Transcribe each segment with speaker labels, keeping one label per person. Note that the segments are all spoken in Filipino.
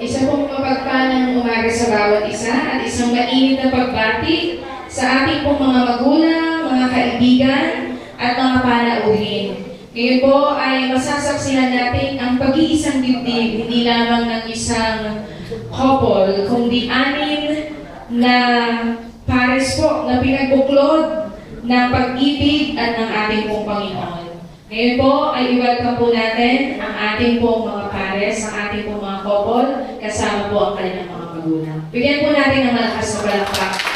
Speaker 1: Isa pong mapagpalang umaga sa bawat isa at isang mainit na pagbati sa ating pong mga magulang, mga kaibigan, at mga panauhin. Ngayon po ay masasaksihan natin ang pag-iisang dibdib, hindi lamang ng isang couple, kundi anim na pares po na pinagbuklod ng pag-ibig at ng ating pong Panginoon. Ngayon po ay i-welcome po natin ang ating pong mga pares, ang ating pong mga couple, kasama po ang kanilang mga magulang. Bigyan po natin ng malakas na palakpak.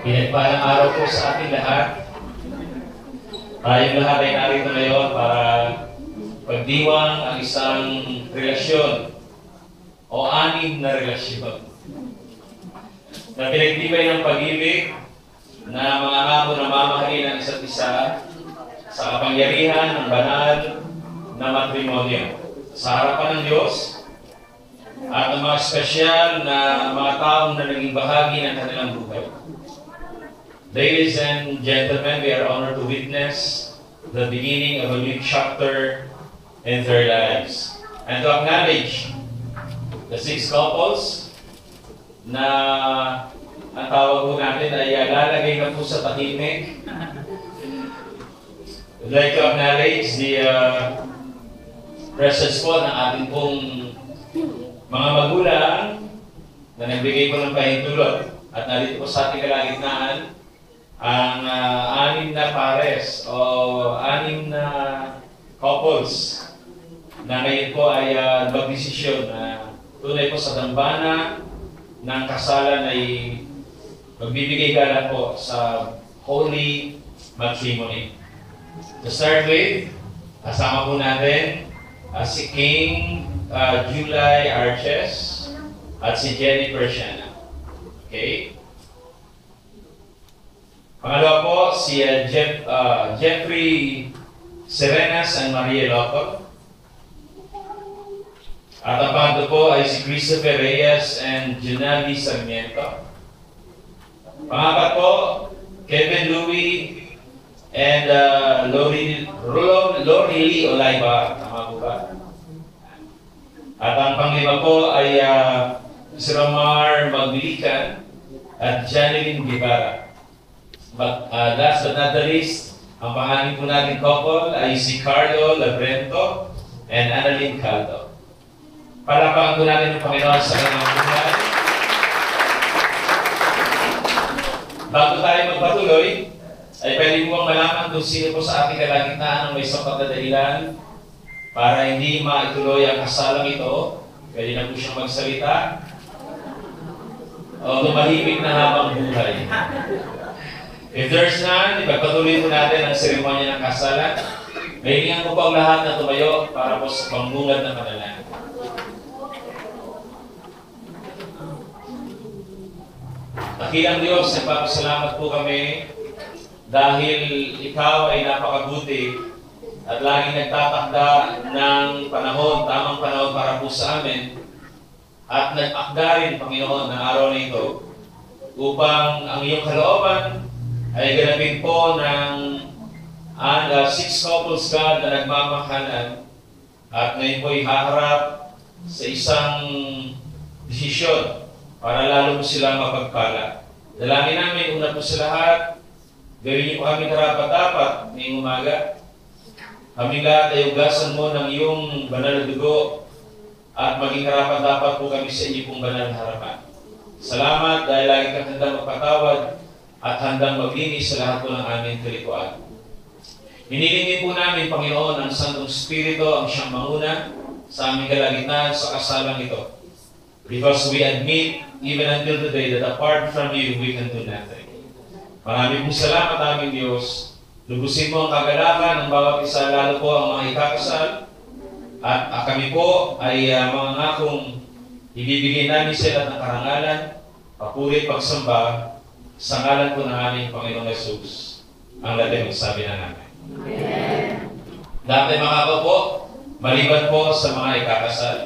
Speaker 2: Pinagpalang araw po sa ating lahat. Tayong lahat ay narito ngayon para pagdiwang ang isang relasyon o anim na relasyon na pinagtibay ng pag-ibig na mga amo na mamahalin ang isa't isa sa kapangyarihan ng banal na matrimonyo sa harapan ng Diyos at ang mga espesyal na mga taong na naging bahagi ng kanilang buhay. Ladies and gentlemen, we are honored to witness the beginning of a new chapter in their lives and to acknowledge the 6 couples na ang tawag po natin ay lalagay na po sa tahimik. I'd like to acknowledge the presence po ng ating pong mga magulang na nagbigay po ng pahintulot at narito po sa ating kalagitnaan ang 6 na pares o 6 na couples na ngayon po ay magdesisyon na tunay po sa dambana ng kasalan ay magbibigay gala po sa holy matrimony. To start with, kasama po natin si King July Arches at si Jenny Persiana. Okay? Pangalawa po, si Jeffrey Serenas and Maria Loco. At ang pangatlo po ay si Christopher Reyes and Junavi Sarmiento. Pangapat po, Kevin Louie and Lori Lee Olayba. Tama po ba? At ang panglima po ay si Romar Maglican at Janeline Guevara. But last but not the least, ang pangalan po natin couple ay si Carlo Labrento and Annalyn Caldo. Palapakan po natin ang Panginoon sa kanilang buhay. Bago tayo magpatuloy, ay pwede mo malaman kung sino po sa ating kalagitnaan ang may sapat na dahilan para hindi maituloy ang kasalang ito. Pwede na po siyang magsalita o lumahimik na habang buhay. If there's none, ipagpatuloy po natin ang seremonya ng kasalan. Mahilingan ko po ang lahat na tumayo para po sa pambungad ng panalangin. Dakilang Diyos, nagpapasalamat po kami dahil Ikaw ay napakabuti at laging nagtatakda ng panahon, tamang panahon para po sa amin at nag-akda rin, Panginoon, ng araw na ito upang ang iyong kalooban ay ganapin po ng 6 couples God na nagmamahalan at ngayon po haharap sa isang desisyon para lalo po silang mapagpala. Dalangin namin, una po sa lahat, gawin niyo po kami karapat-dapat ngayong umaga. Kami lahat ay ugasan mo ng iyong banal na dugo at maging karapat-dapat po kami sa iyo pong banal na harapan. Salamat dahil lagi kang handang magpatawad at handang maglinis sa lahat po ng aming kalikuan. Hinilingin po namin, Panginoon, ang Santong Espiritu ang siyang manguna sa aming kalagitnaan sa kasalang ito. Because we admit, even until today, that apart from you, we can do nothing. Maraming pong salamat, aming Diyos. Lubusin mo ang kagalakan ng bawat isa, lalo po ang mga ikakasal. At kami po ay mga ngakong ibibigay namin sila ng karangalan, papuri, pagsamba, sa ngalan po ng aming Panginoong Jesus. Ang lahat magsabi na namin. Amen. Lahat ay makaka po, maliban po sa mga ikakasal.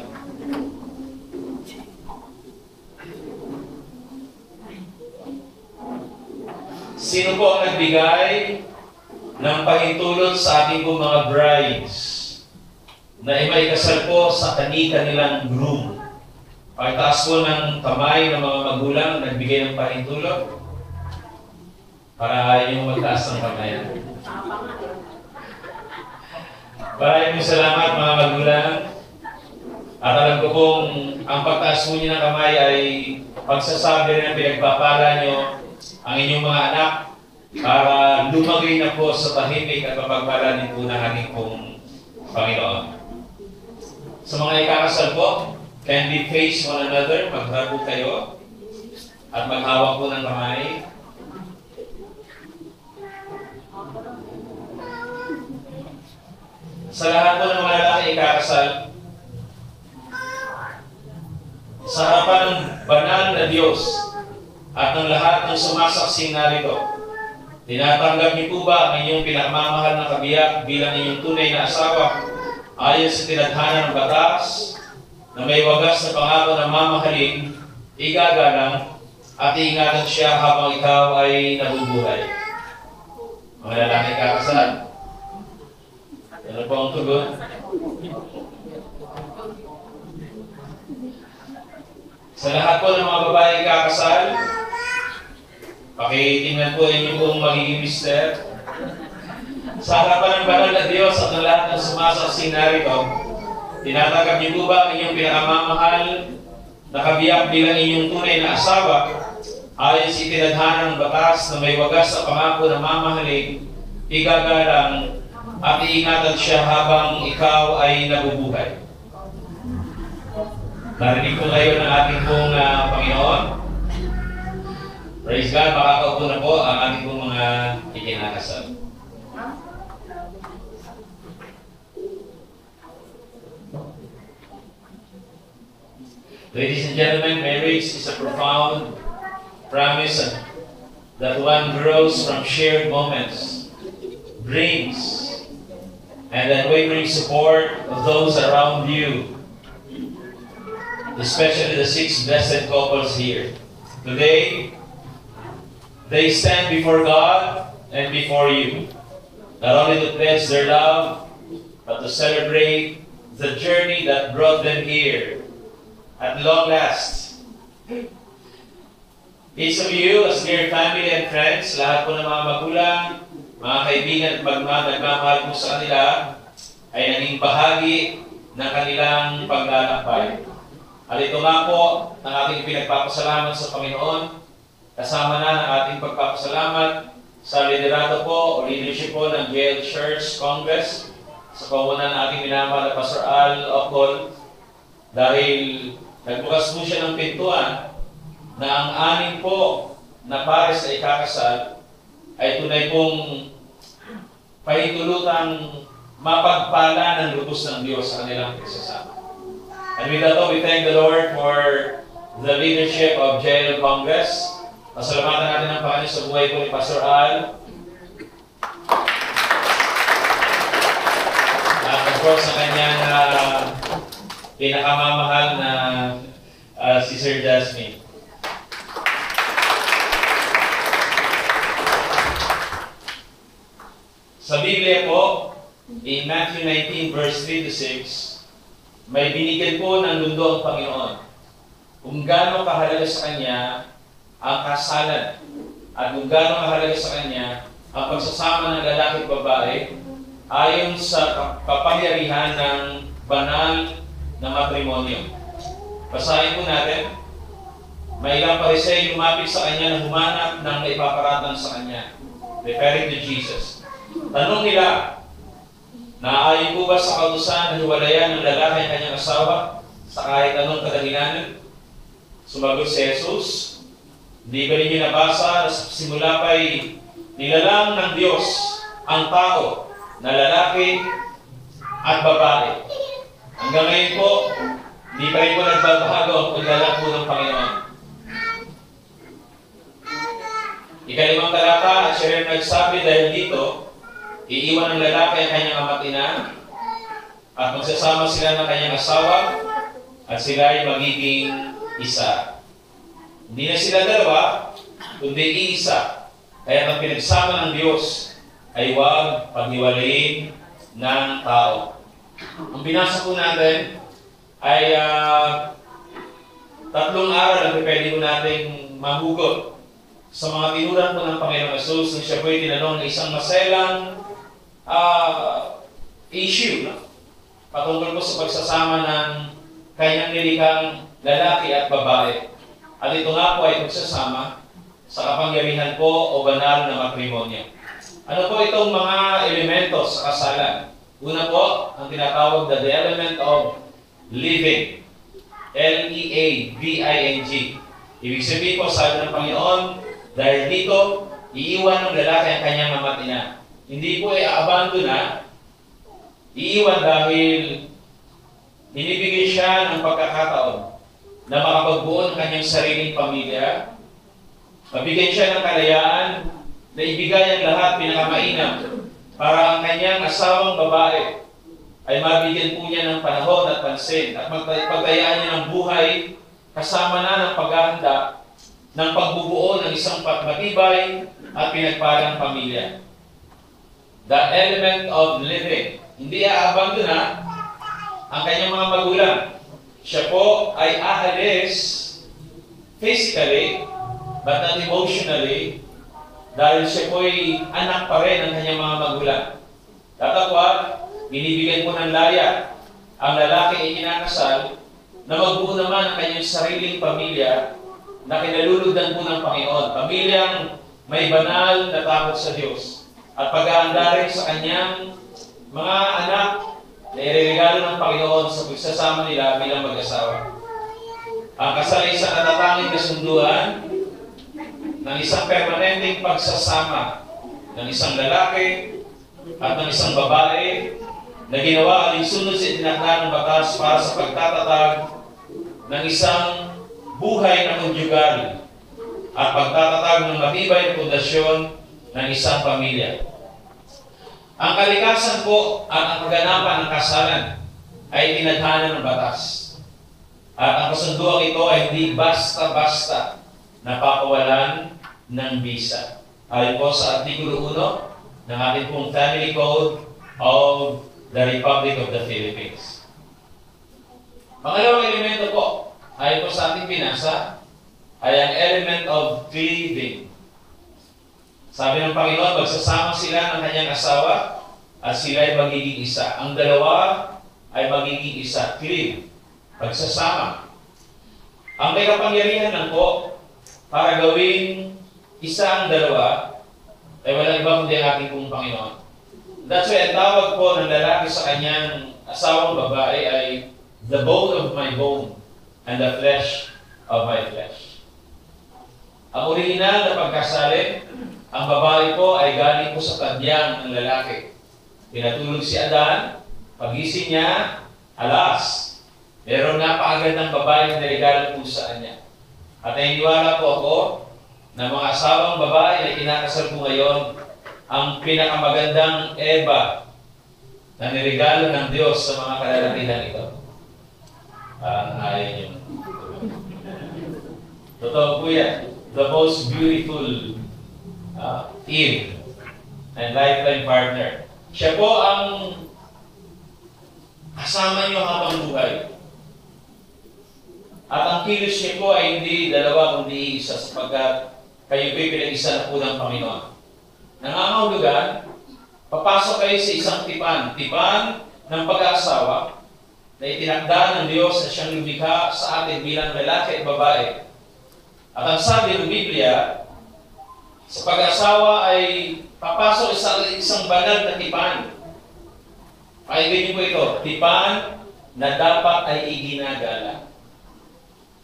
Speaker 2: Sino po ang nagbigay ng pahintulot sa ating po mga brides na imaikasal po sa kanilang groom? Pagtaas po ng kamay ng mga magulang na nagbigay ng pahintulot para yung magtaas ng kamay. Maraming salamat mga magulang. At alam ko kung ang pagtaas po niyo ng kamay ay pagsasabi rin ng pinagpapala niyo ang inyong mga anak para lumagay na po sa tahimik at mapagpalanin po ng ating pong Panginoon. Sa mga ikakasal po, kindly face one another, magharap po kayo at maghawak po ng kamay. sa lahat po ng mga lalaki ikakasal, sa harapan ng banal na Diyos at ng lahat ng sumasaksing narito, tinatanggap niyo po ba ang inyong pinakamamahal na kabiyak bilang inyong tunay na asawa ayon sa tinadhana ng batas na may wagas na pangako na mamahalin, igagalang, at iingatan siya habang ikaw ay nabubuhay? Mga lalaki kakasal, ano po ang tugon? Sa lahat po ng mga babae kakasal, pakitingnan po inyo pong magiging mister. Sa harapan ng banal na Diyos at ng lahat ng sumasaksing narito, tinatanggap niyo po ba ang inyong pinakamamahal na kabiyak bilang inyong tunay na asawa ayon sa itinadhana ng batas na may wagas sa pangako na mamahalin, igagalang, at iingatan siya habang ikaw ay nabubuhay? Narinig po kayo ng ating pong Panginoon. Praise God, makakaupo na po ang ating pong mga ikinakasal. Ladies and gentlemen, marriage is a profound promise that one grows from shared moments, dreams, and unwavering support of those around you, especially the 6 blessed couples here. Today, they stand before God and before you, not only to pledge their love, but to celebrate the journey that brought them here at long last. Each of you, as dear family and friends, lahat po ng mga magulang, mga kaibigan at nagmamahal po sa kanila, ay naging bahagi ng kanilang paglalakbay. At ito nga po ang ating pinagpapasalamat sa Panginoon, kasama na ng ating pagpapasalamat sa liderato po o leadership po ng JL Church Congress sa pamumunan ng ating minamahal na Pastor Al Ocol, dahil nagbukas po siya ng pintuan na ang 6 po na pares na ikakasal ay tunay pong pahintulutang mapagpala ng lubos ng Diyos sa kanilang pagsasama. And with that, we thank the Lord for the leadership of JL Congress. Pasalamatan natin ang Panginoon sa buhay po ni Pastor Al. At of course, sa kanyang pinakamamahal na si Sir Jasmine. Sa Biblia po, in Matthew 19 verse 3 to 6, may binigyan po ng mundo ang Panginoon kung gaano kahalaga sa Kanya ang kasalan at kung gaano kahalaga sa Kanya ang pagsasama ng lalaki at babae ayon sa kapangyarihan ng banal na matrimonyo. Basahin po natin. May ilang Pariseo lumapit sa Kanya na humanap ng maipaparatang sa Kanya, referring to Jesus. Tanong nila, naayon po ba sa kautusan na hiwalayan ng lalaki ang kanyang asawa sa kahit anong kadahilanan? Sumagot si Jesus, hindi ba ninyo nabasa na sa simula pa'y nilalang ng Diyos ang tao na lalaki at babae? Hanggang ngayon po, hindi pa rin po nagbabago ang paglalang po ng Panginoon. Ika-5 talata, at siya rin nagsabi dahil dito, iiwan ng lalaki ang kanyang ama't ina, at magsasama sila ng kanyang asawa, at sila ay magiging isa. Hindi na sila dalawa, kundi iisa. Kaya ang pinagsama ng Diyos ay huwag paghiwalayin ng tao. Ang binasa po natin ay 3 aral ang pwede po nating mahugot sa mga tinuran po ng Panginoong Jesus na siya po ay tinanong na isang maselang issue, no? Patungkol po sa pagsasama ng kanyang nilikang lalaki at babae. At ito nga po ay pagsasama sa kapangyarihan po o banal na matrimonyo. Ano po itong mga elemento sa kasalan? Una po, ang tinatawag na the element of living. L-E-A-V-I-N-G. Ibig sabihin po, sabi ng Panginoon, dahil dito, iiwan ng lalaki ang kanyang ama't ina. Hindi po ay abandona Iiwan dahil binibigyan siya ng pagkakataon na makapagbuo ng kanyang sariling pamilya, mabigyan siya ng kalayaan na ibigay ang lahat pinakamainam para ang kanyang asawang babae ay mabigyan po niya ng panahon at pansin at magpagtayaan niya ng buhay kasama na ng paghahanda ng pagbubuo ng isang matibay at pinagpalang pamilya. The element of living. Hindi aabandona ang kanyang mga magulang. Siya po ay aalis physically but not emotionally dahil siya po ay anak pa rin ng kanyang mga magulang. Tatapwat, binibigyan po ng laya ang lalaki ay kinakasal na magbuo naman ang kanyang sariling pamilya na kinalulugdan po ng Panginoon. Pamilyang may banal na takot sa Diyos at pag-aanda rin sa kanyang mga anak na ireregalo ng Panginoon sa pagsasama nila bilang mag-asawa. Ang kasal ay isang natatanging kasunduan ng isang permanenteng pagsasama ng isang lalaki at ng isang babae na ginawa alinsunod sa itinakda ng batas para sa pagtatatag ng isang buhay na konjugal at pagtatatag ng matibay na pundasyon ng isang pamilya. Ang kalikasan po at ang kaganapan ng kasalan ay tinadhana ng batas. At ang kasunduang ito ay hindi basta-basta napapawalan ng bisa. Ayon po sa Artikulo 1 ng ating pong Family Code of the Republic of the Philippines. Pangalawang elemento po, ayon po sa ating binasa, ay ang element of cleaving. Sabi ng Panginoon, magsasama sila ng kanyang asawa at sila ay magiging isa. Ang dalawa ay magiging isa. Cleave. Magsasama. Ang may kapangyarihan lang po para gawing isa ang dalawa ay walang iba kundi ang ating pong Panginoon. That's why ang tawag po ng lalaki sa kanyang asawang babae ay the bone of my bone and the flesh of my flesh. Ang original na pagkasali, ang babae po ay galing po sa tadyang ng lalaki. Pinatulog si Adan, pagising niya, alas, merong napakagandang babae na regalo po sa kanya. At naniniwala po ako na mga asawang babae na kinakasal po ngayon, ang pinakamagandang Eva na niregalo ng Diyos sa mga kalalakihan ito. Parang ayaw niyo. Totoo po yan. The most beautiful Eve and lifetime partner. Siya po ang kasama niyo habang buhay. At ang kilos niya po ay hindi dalawa kundi isa sapagkat kayo po'y pinag-isa na po ng Panginoon. Nangangahulugan, papasok kayo sa isang tipan ng pag-aasawa na itinakda ng Diyos na siyang lumikha sa atin bilang lalaki at babae. At ang sabi ng Biblia, sa pag-asawa ay papasok sa isang banal na tipan. Pakinggan niyo po ito, tipan na dapat ay iginagala.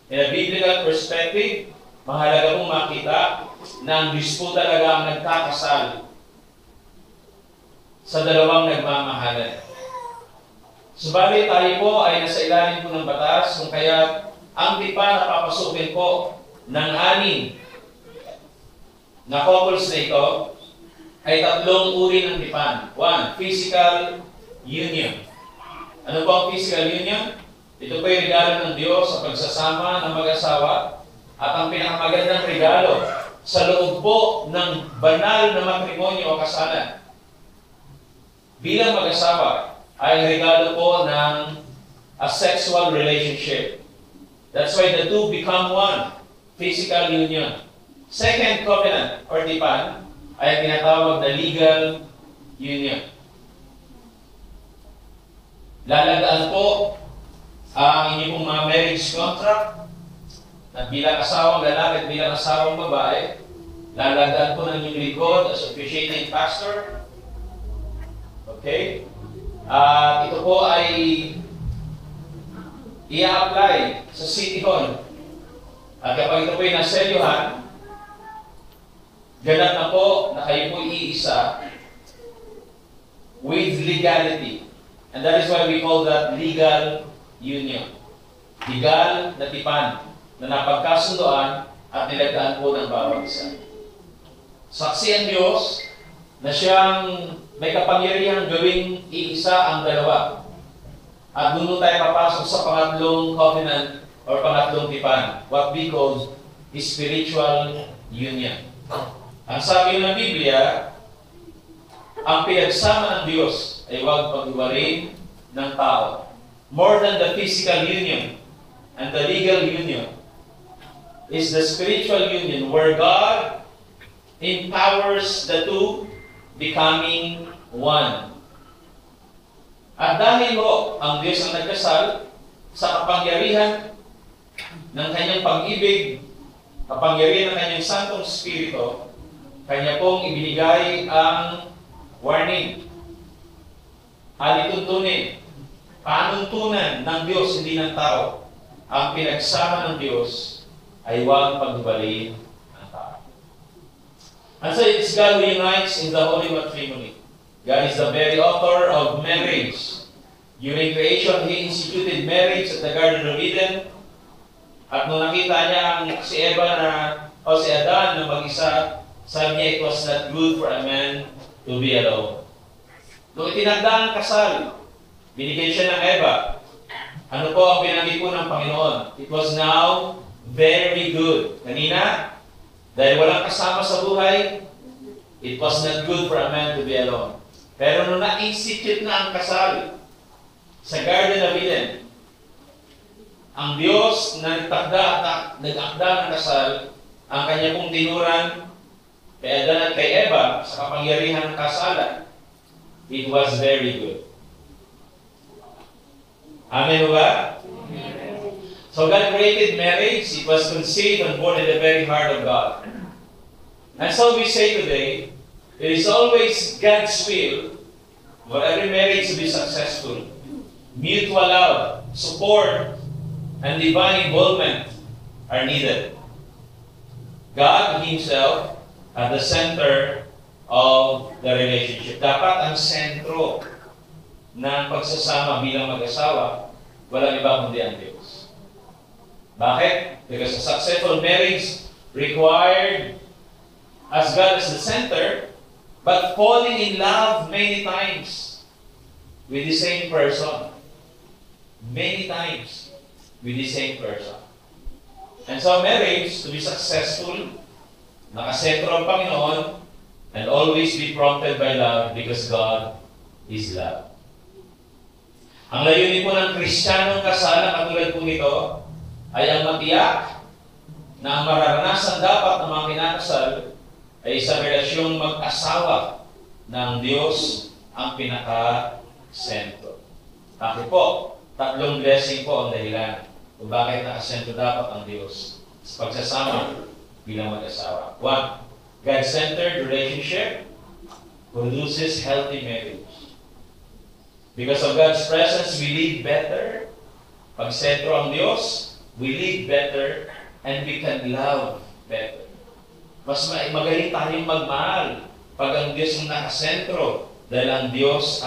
Speaker 2: In a biblical perspective, mahalaga pong makita na ang Diyos po talaga ang nagkakasal sa dalawang nagmamahalan. Subalit tayo po ay nasa ilalim po ng batas, kung kaya ang tipan na papasukin po ng 6 na couples na ito ay 3 uri ng tipan. 1, physical union. Ano po ang physical union? Ito po ay regalo ng Diyos sa pagsasama ng mag-asawa at ang pinakamagandang regalo sa loob po ng banal na matrimonyo o kasalan. Bilang mag-asawa ay regalo po ng a sexual relationship. That's why the two become one. Physical union. Second covenant or tipan ay tinatawag na legal union. Lalagaan po ang inyong pong mga marriage contract na bilang asawang lalaki at bilang asawang babae. Lalagaan po ng inyong likod as officiating pastor. Okay? Ito po ay i-apply sa City Hall. At kapag ito po ay naselyuhan, ganap na po na kayo po iisa with legality. And that is why we call that legal union. Legal na tipan na napagkasundoan at nilagdaan po ng bawat isa. Saksi ang Diyos na siyang may kapangyarihang gawing iisa ang dalawa. At doon tayo papasok sa pangatlong covenant or pangatlong tipan, what we call spiritual union. Ang sabi ng Biblia, ang pinagsama ng Diyos ay huwag pag-iwarin ng tao. More than the physical union and the legal union is the spiritual union where God empowers the two becoming one. At dahil ho, ang Diyos ang nagkasal sa kapangyarihan ng kanyang pag-ibig, kapangyarihan ng kanyang Santong Espiritu, kanya pong ibinigay ang warning, alituntunin, panuntunan ng Diyos, hindi ng tao. Ang pinagsama ng Diyos ay huwag pagbalin ng tao. And so it's God who unites in the Holy Matrimony. God is the very author of marriage. During creation, He instituted marriage at the Garden of Eden. At nung nakita niya si Eva o si Adan na mag-isa, sabi niya, it was not good for a man to be alone. Nung itinagda ang kasal, binigyan siya ng Eva. Ano po ang pinanggit po ng Panginoon? It was now very good. Kanina, dahil walang kasama sa buhay, it was not good for a man to be alone. Pero nung na-institute na ang kasal sa Garden of Eden, ang Diyos na nag-akda ng kasal, ang kanya pong tinuran kay Adan at kay Eva sa kapangyarihan ng kasalan, it was very good. Amen ba? So God created marriage. It was conceived and born in the very heart of God. And so we say today, it is always God's will for every marriage to be successful. Mutual love, support, and divine involvement are needed. God Himself at the center of the relationship. Dapat ang sentro ng pagsasama bilang mag-asawa, walang iba kundi ang Diyos. Bakit? Because a successful marriage required as God as the center, but falling in love many times with the same person. Many times with the same person. And so marriage, to be successful, nakasentro ang Panginoon, and always be prompted by love because God is love. Ang layunin po ng Kristiyanong kasal na katulad po nito ay ang matiyak na ang mararanasan dapat ng mga kinakasal ay isang relasyong mag-asawa ng Diyos ang pinaka-sentro. Bakit po? Tatlong blessing po ang dahilan kung bakit nakasentro dapat ang Diyos sa pagsasama bilang mag-asawa. 1. God-centered relationship produces healthy marriage. Because of God's presence, we live better. Pag sentro ang Diyos, we live better and we can love better. Mas magaling tayong magmahal pag ang Diyos ang nakasentro dahil ang Diyos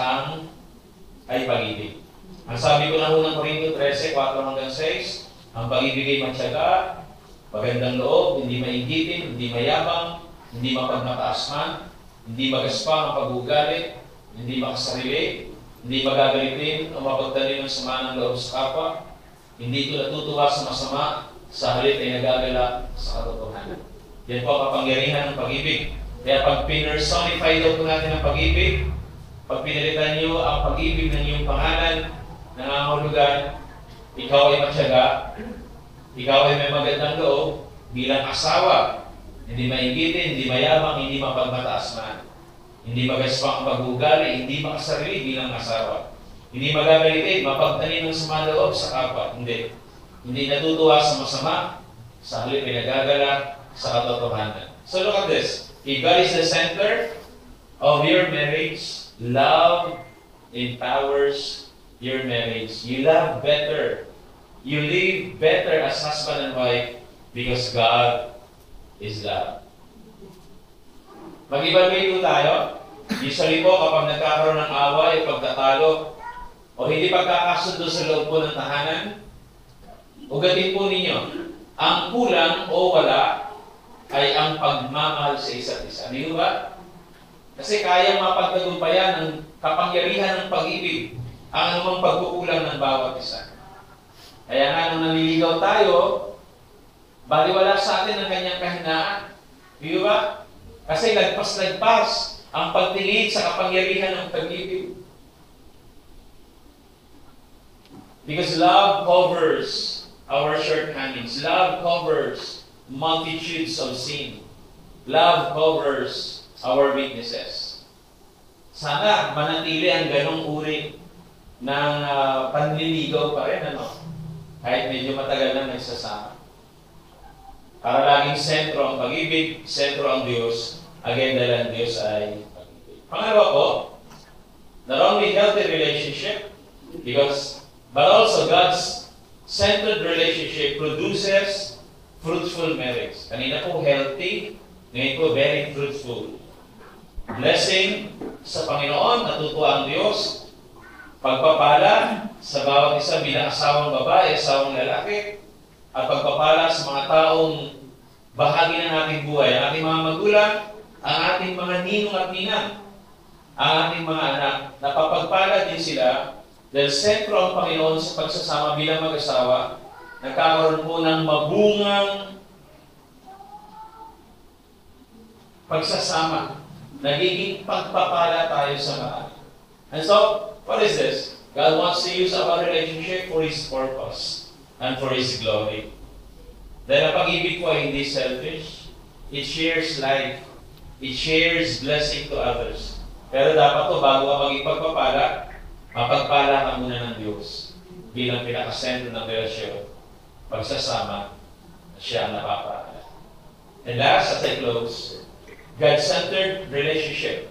Speaker 2: ay pag-ibig. Ang sabi ko na unang Corinto 13, 4-6, ang pag-ibig ay matyaga, magandang loob, hindi mainggitin, hindi mayabang, hindi mapagmataasman, hindi magaspang ang pag-uugali, hindi makasarili, hindi magagalitin o mapagdali ng sama ng loob sa kapwa, hindi ito natutuwa sa masama, sa halip ay nagagala sa katotohanan. Yan po ang kapangyarihan ng pag-ibig. Kaya pag pinersonify daw po natin ang pag-ibig, pag pinalitan niyo ang pag-ibig ng iyong pangalan, nangangahulugan, ikaw ay matyaga, ikaw ay may magandang loob bilang asawa, hindi mainggitin, hindi mayabang, hindi mapagmataasman, hindi magaspang ang pag-uugali, hindi makasarili bilang asawa, hindi magagalitin, mapagtanim ng sama loob sa kapwa, hindi natutuwa sa masama, sa halip ay nagagala sa katotohanan. So look at this. If God is the center of your marriage, love empowers your marriage. You love better. You live better as husband and wife because God is love. Mag-evaluate po tayo. Usually po kapag nagkakaroon ng away o pagtatalo, o hindi pagkakasundo sa loob po ng tahanan, ugatin po ninyo, ang kulang o wala ay ang pagmamahal sa isa't isa. Hindi ba? Kasi kayang mapagtagumpayan ng kapangyarihan ng pag-ibig ang anumang pagkukulang ng bawat isa. Kaya nga nung naliligaw tayo, baliwala sa atin ang kanyang kahinaan. Di ba? Kasi lagpas-lagpas ang pagtingin sa kapangyarihan ng pag-ibig. Because love covers our shortcomings. Love covers multitudes of sin. Love covers our weaknesses. Sana manatili ang ganong uri ng panliligaw pa rin, ano? Kahit medyo matagal na nagsasama. Para laging sentro ang pag-ibig, sentro ang Diyos, agenda ng Diyos ay pag-ibig. Pangalawa po, not only healthy relationship, but also God's centered relationship produces fruitful marriage. Kanina po healthy, ngayon po very fruitful. Blessing sa Panginoon, natutuwa ang Diyos. Pagpapala sa bawat isa bilang asawang babae, asawang lalaki, at pagpapala sa mga taong bahagi ng ating buhay, ang ating mga magulang, ang ating mga ninong at ninang, ang ating mga anak, napapagpala din sila dahil sentro ang Panginoon sa pagsasama bilang mag-asawa, nagkakaroon po ng mabungang pagsasama. Nagiging pagpapala tayo sa marami. And so, what is this? God wants to use our relationship for His purpose and for His glory. Dahil ang pag-ibig po ay hindi selfish. It shares life. It shares blessing to others. Pero dapat to bago ka maging pagpapala, mapagpala ka muna ng Diyos bilang pinakasentro ng relasyon, pagsasama, at siya ang napapala. And last, as I close, God-centered relationship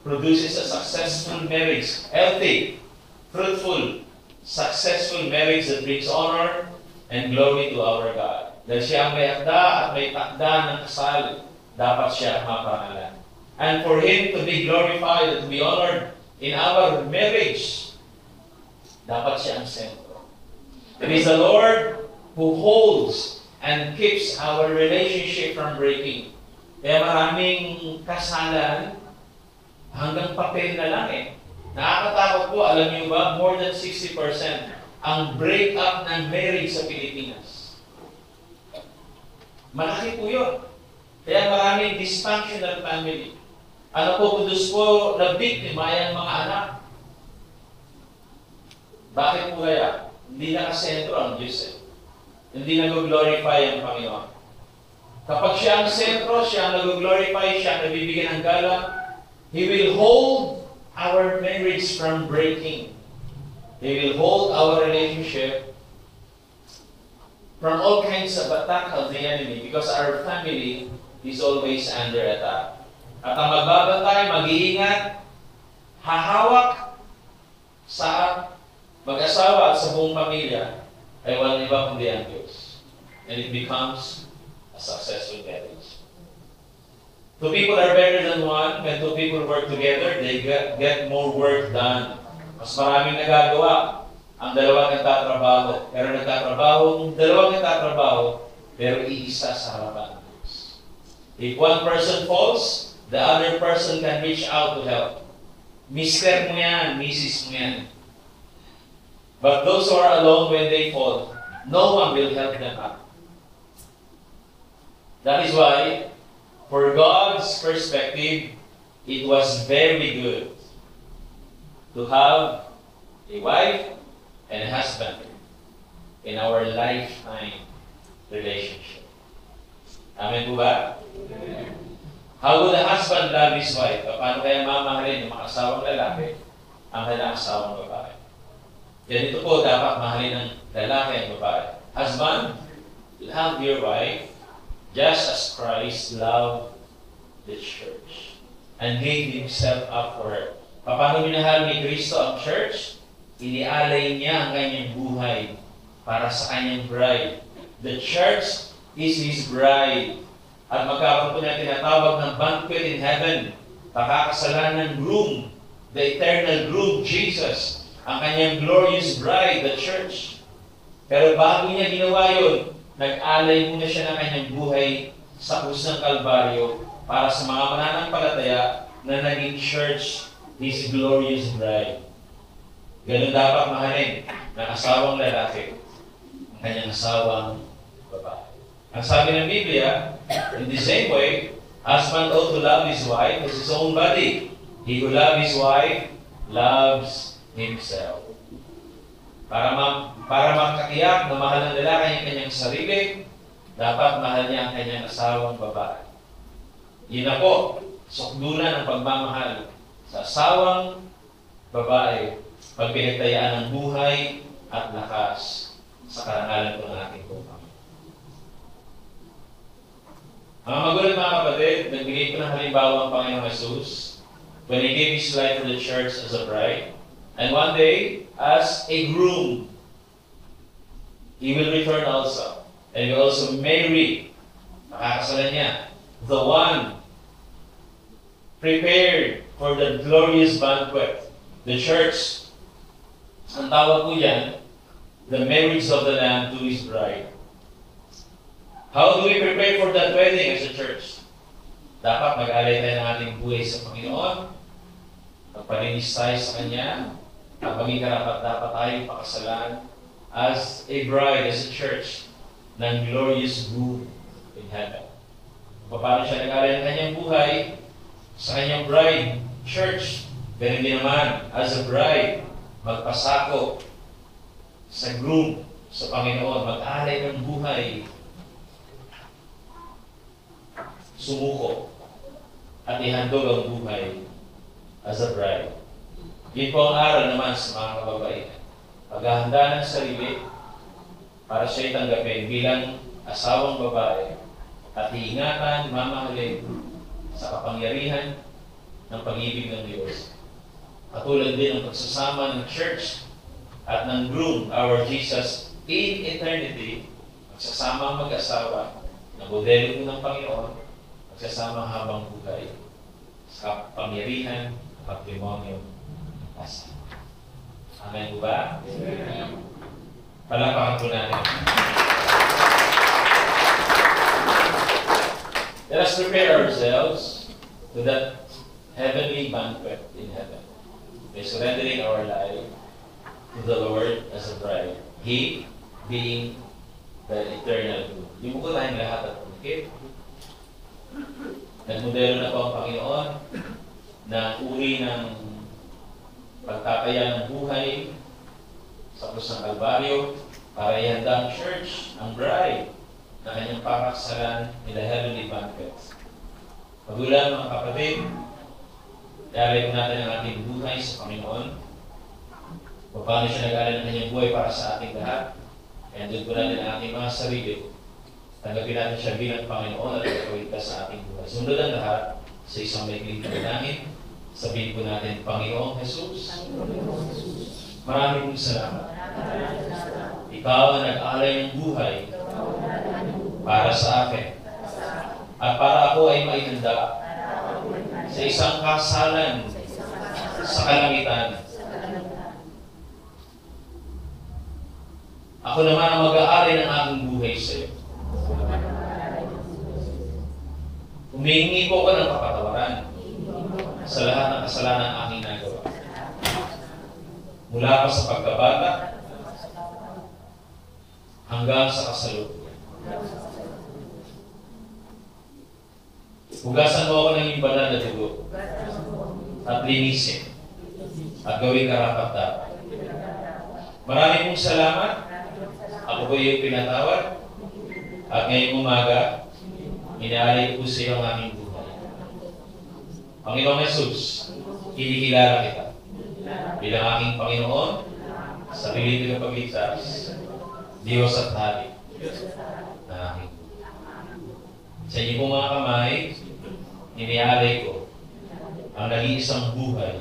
Speaker 2: produces a successful marriage, healthy, fruitful, successful marriage that brings honor and glory to our God. Dahil siya ang may akda at may takda ng kasal, dapat siya mapangalan. And for Him to be glorified and to be honored in our marriage, dapat siya ang sentro. It is the Lord who holds and keeps our relationship from breaking. Kaya maraming kasalan, hanggang papel na lang eh. Nakakatakot po, alam niyo ba, more than 60% ang break-up ng marriage sa Pilipinas. Malaki po yun. Kaya maraming dysfunctional family. Ano po, kudus po na biktima ay ang mga anak. Bakit po kaya? Hindi nakasentro ang Diyos eh. Hindi nag-glorify ang Panginoon. Kapag siya ang sentro, siya ang nag-glorify, siya ang nabibigyan ng galang, He will hold our marriage from breaking. He will hold our relationship from all kinds of attack of the enemy because our family is always under attack. At ang magbabantay, mag-iingat, hahawak sa mag-asawa at sa buong pamilya ay walang iba kundi ang Diyos. And it becomes a successful marriage. Two people are better than one. When two people work together, they get more work done. Mas maraming nagagawa ang dalawang nagtatrabaho. Pero dalawang nagtatrabaho, pero iisa sa harapan ng Diyos. If one person falls, the other person can reach out to help. Mister mo yan, Mrs. mo yan. But those who are alone when they fall, no one will help them up. That is why, for God's perspective, it was very good to have a wife and a husband in our lifetime relationship. Amen po ba? Amen. How would a husband love his wife? Paano kaya mamahalin ng mga asawang lalaki ang kanilang asawang babae? Ganito po dapat mahalin ng lalaki ang babae. Husband, love your wife just as Christ loved the church and gave Himself up for her. Paano minahal ni Kristo ang church? Inialay niya ang kanyang buhay para sa kanyang bride. The church is His bride. At magkakaroon po na tinatawag ng banquet in heaven. Pakakasalan ng groom, the eternal groom, Jesus, ang kanyang glorious bride, the church. Pero bago niya ginawa yun, nag-alay muna siya ng kanyang buhay sa krus ng Kalbaryo para sa mga mananampalataya na naging church, His glorious bride. Ganun dapat mahalin ng asawang lalaki ang kanyang asawang babae. Ang sabi ng Biblia, in the same way, husband ought to love his wife as his own body. He who loves his wife loves himself. Para makatiyak na mahal ng lalaki ang kanyang sarili, dapat mahal niya ang kanyang asawang babae. Yun na po, sukdulan ng pagmamahal sa asawang babae pag pinagtayaan ng buhay at lakas sa karangalan po ng ating Panginoon. Mga magulang, mga kapatid, nagbigay ko ng halimbawa ang Panginoong Jesus when He gave His life to the church as a bride, and one day, as a groom, He will return also, and will also marry, makakasalan niya, the one prepared for the glorious banquet, the church. Ang tawag po yan, the marriage of the Lamb to His bride. How do we prepare for that wedding as a church? Dapat mag-alay tayo ng ating buhay sa Panginoon, magpalinis tayo sa Kanya, at maging karapat-dapat tayo pakasalan as a bride, as a church, ng glorious groom in heaven. Paano siya nag-alay ng kanyang buhay sa kanyang bride, church, ganun din naman, as a bride, magpasako sa groom, sa Panginoon, mag-alay ng buhay, sumuko, at ihandog ang buhay as a bride. Yun po ang aral naman sa mga kababaihan. Paghahanda ng sarili para siya'y tanggapin bilang asawang babae at iingatan, mamahalin sa kapangyarihan ng pag-ibig ng Diyos. Katulad din ang pagsasama ng church at ng groom, our Jesus, in eternity, magsasama ang mag-asawa na modelo ng Panginoon, magsasama habang buhay sa kapangyarihan ng patrimonyo ng asa. Amen po ba? Amen. Palakpakan po natin. Let us prepare ourselves to that heavenly banquet in heaven by surrendering our life to the Lord as a bride. He being the eternal good. Di mo ko tayong lahat at pumikit. Nagmodelo na po ang Panginoon na uri ng pagtataya ng buhay sa krus ng Kalbaryo para ihanda ang church, ang bride, na kanyang pakakasalan in the heavenly banquet. Magulang, mga kapatid, i-alay po natin ang ating buhay sa Panginoon. Paano siya nag-alay ng kanyang buhay para sa ating lahat. Kaya doon po natin ang ating mga sarili. Tanggapin natin siya bilang Panginoon at pagkawigtas sa ating buhay. Sunod ang lahat sa isang may kilig na panangin. Sabihin po natin, Panginoong Jesus, maraming salamat. Ikaw ang nag-alay ng buhay para sa akin. At para ako ay maihanda sa isang kasalan sa kalangitan. Ako naman ang mag-aalay ng aking buhay sa iyo. Humingi po ko ng kapatawaran sa lahat ng kasalanan aking nagawa. Mula pa sa pagkabata hanggang sa kasalukuyan. Hugasan mo ako ng iyong banal na dugo at linisin at gawing karapat-dapat. Maraming pong salamat. Ako po yung pinatawad at ngayong umaga, inaalay ko sa iyo ang aming buhay. Panginoong Jesus, kinikilala kita bilang aking Panginoon, sarili ng pagligtas, Diyos at Hari na aking buhay. Sa inyo pong mga kamay, iniaalay ko ang nag-iisang buhay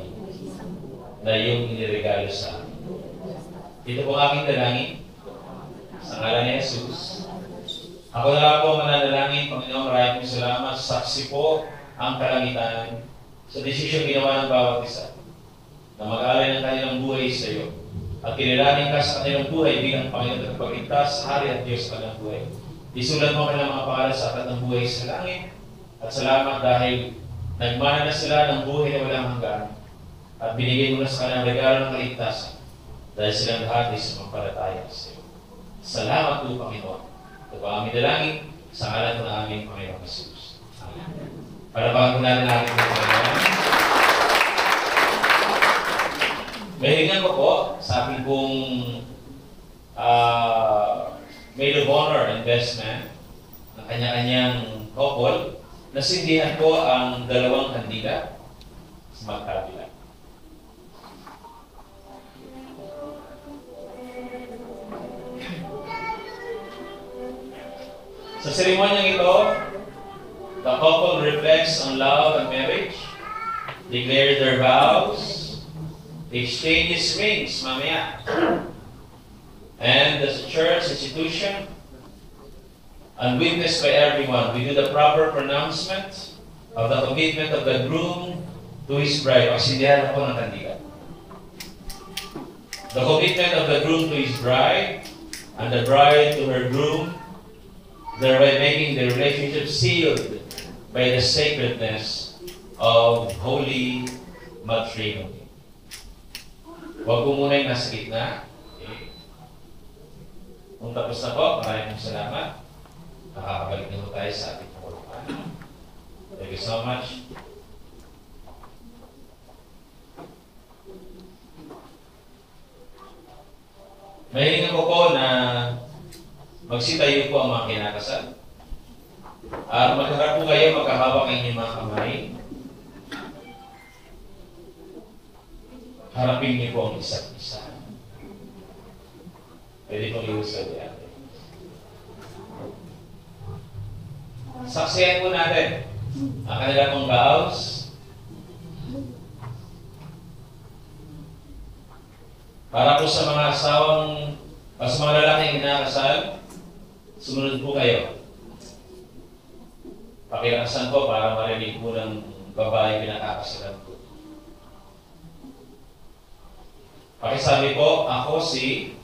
Speaker 2: na iyong iniregalo sa akin. Ito po aking dalangin sa ngalan ni Jesus. Ako na lang po mananalangin, Panginoon, maraming pong salamat. Saksi po ang kalangitan sa desisyon ginawa ng bawat isa na mag-alay ng kanilang buhay sa iyo at kilalanin ka sa kanilang buhay bilang Panginoon at pagligtas, Hari at Diyos sa kanilang buhay. Isulat mo kanilang mga pangalan sa aklat ng buhay sa langit at salamat dahil nagmana na sila ng buhay na walang hanggan at binigay mo na sa kanilang regalo ng kaligtasan dahil silang lahat ay sumampalataya sa iyo. Salamat po, Panginoon. Ito po ang aming dalangin sa ngalan ng aming Panginoong Jesus. Amen. Para bago natin natin po, Panginoon. Mahilingan ko po sa ating pong Maid of Honor investment ng kanya-kanyang couple na sindihan po ang dalawang kandila sa magkabila. Sa seremonyang ito, the couple reflects on love and marriage, declare their vows, exchanges rings mamaya. And as a church institution, and witnessed by everyone, we do the proper pronouncement of the commitment of the groom to his bride. Pasindihan ako ng kandila. The commitment of the groom to his bride, and the bride to her groom, thereby making the relationship sealed by the sacredness of holy matrimony. Huwag po muna yung nasa gitna. Okay. Kung tapos na po, maraming salamat. Nakakabalik na po tayo sa ating pangulukan. Thank you so much. Mahilingan ko po na magsitayo po ang mga kinakasal. At magkakarap po kayo, magkahawak ang inyong mga kamay. Harapin niyo po ang isa't isa. Pwede pong iusad yan. Saksihan po natin ang kanilang mong vows. Para po sa mga asawang, sa mga lalaking inakasal, sumunod po kayo. Pakilakasan po para marinig po ng babae pinakakasalan po. Pakisabi po, ako si,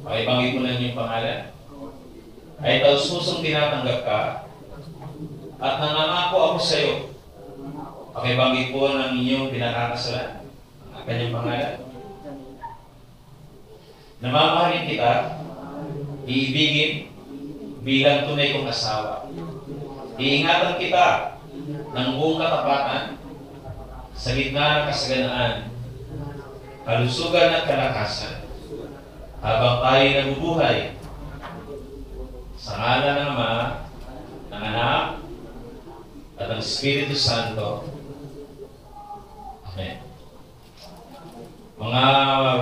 Speaker 2: pakibanggit mo lang yung pangalan, ay taus-pusong tinatanggap ka at nangangako ako sa iyo. Pakibanggit po ng inyong pinakakasalan, ang kanyang pangalan. Namamahalin kita, iibigin bilang tunay kong asawa. Iingatan kita ng buong katapatan sa gitna ng kasaganaan, kalusugan at kalakasan habang tayo nabubuhay sa ngalan ng Ama, ng Anak, at ng Espiritu Santo. Amen. Mga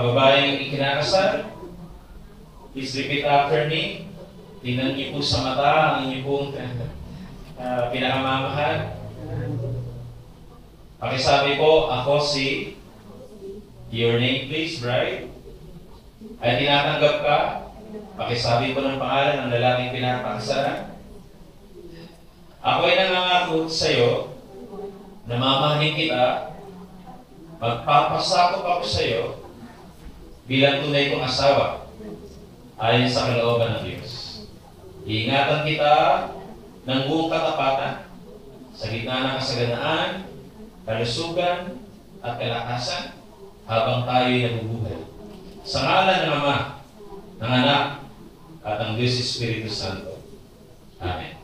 Speaker 2: babaeng ikinakasal, please repeat after me. Tingnan niyo po sa mata ang inyong pong pinakamamahal. Pakisabi po, ako si, your name please, bride. Ay tinatanggap ka. Pakisabi po ng pangalan ng lalaking pinapakasalan. Ako ay nangangako sa iyo na mamahalin kita, magpapasakop ako sa iyo bilang tunay kong asawa ayon sa kalooban ng Diyos. Iingatan kita ng buong katapatan sa gitna ng kasaganaan, kalusugan at kalakasan habang tayo'y nabubuhay. Sa ngalan ng Ama, ng Anak, at ng Diyos Espiritu Santo. Amen.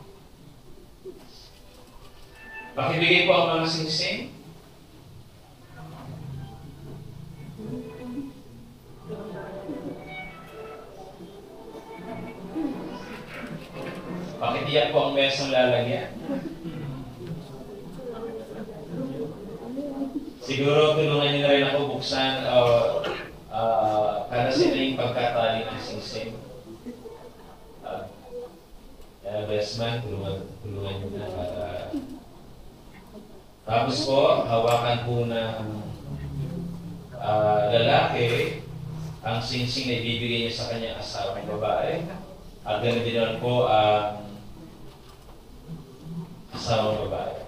Speaker 2: Pakibigay po ang mga singsing. Pakitiyak po ang mesang lalagyan. Siguro tulungan niyo na rin ako buksan kada sila yung pagkatali ng singsing. Best man, tulungan niyo na para... Tapos po, hawakan po ng lalaki ang singsing na ibibigay niya sa kanyang asawang babae. At ganoon din naman po ang asawang babae.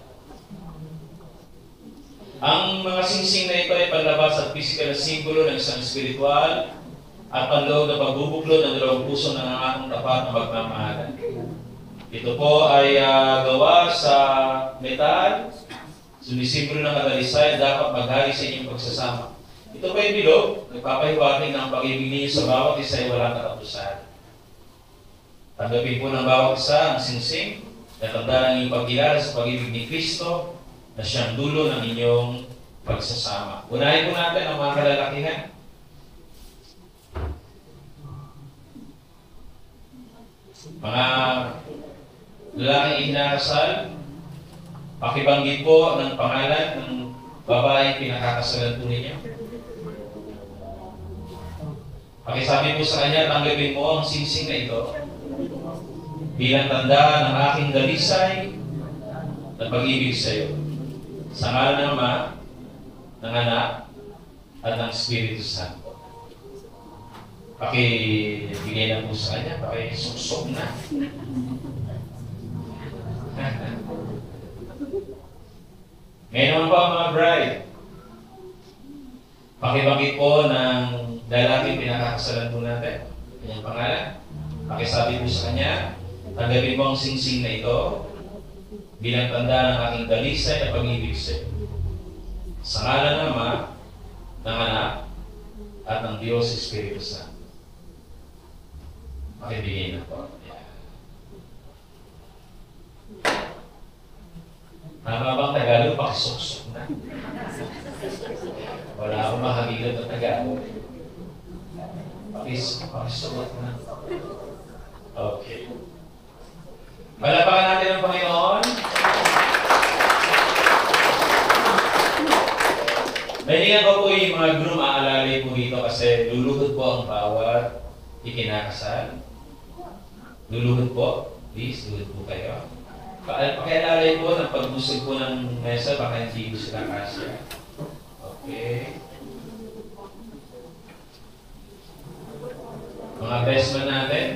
Speaker 2: Ang mga singsing na ito ay panlabas at pisikal na simbolo ng isang spiritual at panloob na pagbubuklod ng dalawang puso ng ating tapat na magmamahalan. Ito po ay gawa sa metal, sumisimbolo ng katalisay, dapat maghari sa inyong pagsasama. Ito po ay bilog, nagpapahiwatig ng pag-ibig ninyo sa bawat isa ay walang katapusan. Tanggapin po ng bawat isa ang singsing na tanda ng inyong pagkilala sa pag-ibig ni Kristo na siyang dulo ng inyong pagsasama. Unahin po natin ang mga kalalakihan. Mga lalaking inakasal, pakibanggit po ng pangalan ng babaeng pinakakasalan po ninyo. Pakisabi po sa kanya, tanggapin mo ang singsing na ito bilang tanda ng aking dalisay at pag-ibig sa iyo. Sa ngalan ng Ama, ng Anak, at ng Espiritu Santo. Pakibigay na po sa kanya, pakisuksok na. Ngayon naman po mga bride, pakibanggit po ng lalaking pinakakasalan po natin. Kanyang pangalan. Pakisabi po sa kanya, tanggapin mo ang singsing na ito bilang tanda ng aking dalisay at pag-ibig sa iyo. Sa ngalan ng Ama, ng Anak, at ng Diyos Espiritu Santo. Pakibigay na po. Tama bang Tagalog? Pakisuksok na. Wala akong makagilot na Tagalog. Pakisuksok na. Okay. Palapakan natin ang Panginoon. Nahilingan ko po yung mga groom, aalalay po dito kasi luluhod po ang bawat ikinakasal. Luluhod po. Please, luluhod po kayo. Pakialalay po ng pagbusog po ng mesa, baka hindi ko sila kasya. Okay. Mga best man natin,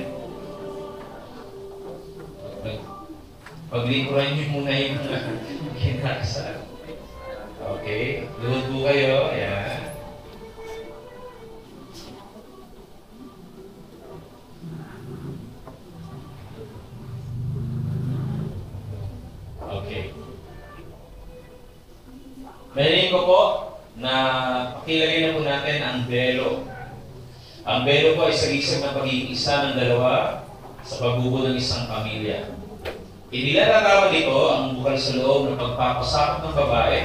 Speaker 2: paglingkuran niyo muna yung mga kinakasal. Okay. Luhod po kayo. Ayan. Okay. Mahiling ko po na pakilagay na po natin ang belo. Ang belo po ay sagisag ng pagiging isa ng dalawa sa pagbubuo ng isang pamilya. Inilalarawan dito ang bukal sa loob ng pagpapasakop ng babae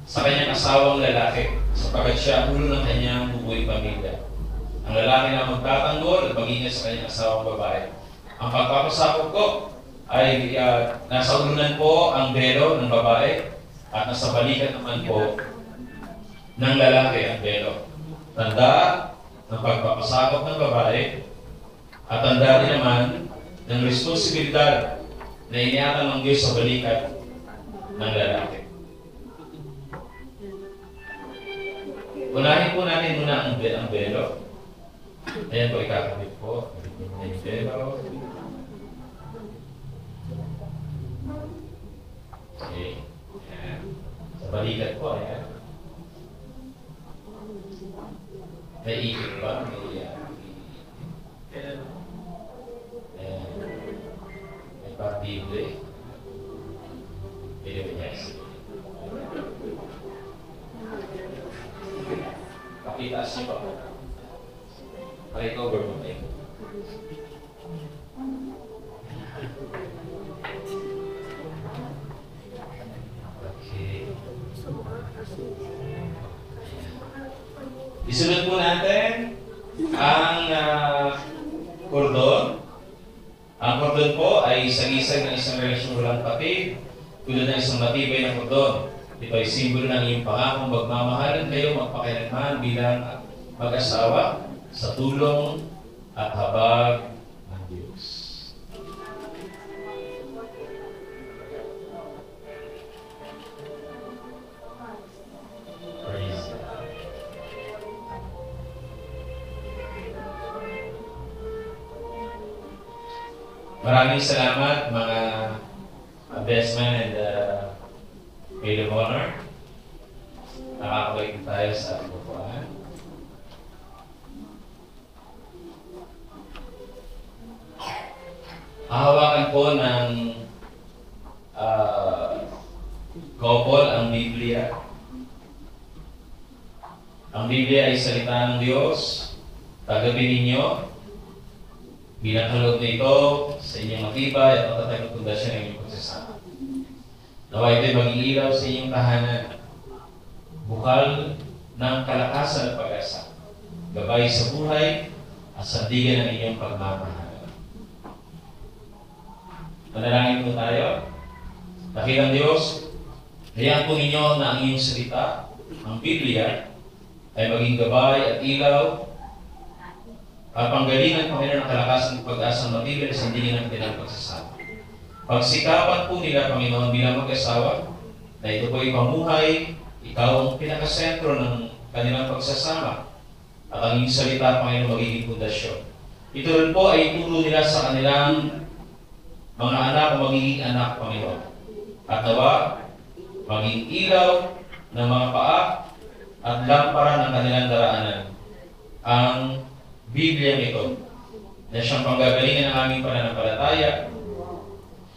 Speaker 2: sa kanyang asawang lalaki sapagkat siya ang ulo ng kanyang bubuing pamilya. Ang lalaki na magtatanggol at mag-ingat sa kanyang asawang babae. Ang pagpapasakop ko ay nasa ulunan po ang belo ng babae at nasa balikat naman po ng lalaki ang belo. Tanda ng pagpapasakop ng babae at tanda din naman ng responsibilidad na iniatang ng Diyos sa balikat ng lalaki. Unahin po natin muna ang belo. Ayan po, ikakabit po. Ang belo. Okay. Ayan. Sa balikat po, ayan. May ikot ba? May ayan. May partible. Yes. Pakitaas niyo pa. Recover mo tayo. Okay. Isunod po natin ang kordon. Ang kordon po ay isang-isang ng isang relasyon walang kapit, tulad ng isang matibay na kordon. Ito ay simbolo ng iyong pangakong magmamahalan kayo magpakailanman bilang mag-asawa sa tulong at habag ng Diyos. Praise God. Maraming salamat mga best man and Maid of Honor, nakakabalik tayo sa ating upuan. Hahawakan po ng couple ang Biblia. Ang Biblia ay salita ng Diyos. Tagapin ninyo. Binakalog nito sa inyong matibay at matatag na pundasyon ng inyong pagsasama. Nawa ito'y maging ilaw sa inyong tahanan. Bukal ng kalakasan at pag-asa. Gabay sa buhay at sandigan ng inyong pagmamahal. Manalangin po tayo. Dakilang Diyos, hayaan po ninyo na ang inyong salita, ang Biblia, ay maging gabay at ilaw at panggalingan, Panginoon, ng kalakasan at pag-asang matibay na sandigan ng kanilang pagsasama. Pagsikapan po nila, Panginoon, bilang mag-asawa, na ito po ay pamuhay, ikaw ang pinakasentro ng kanilang pagsasama, at ang iyong salita, Panginoon, magiging pundasyon. Ito rin po ay turo nila sa kanilang mga anak o magiging anak, Panginoon. At nawa, maging ilaw ng mga paa at lampara ng kanilang daraanan ang Biblia ito na siyang panggagalingan ng aming pananampalataya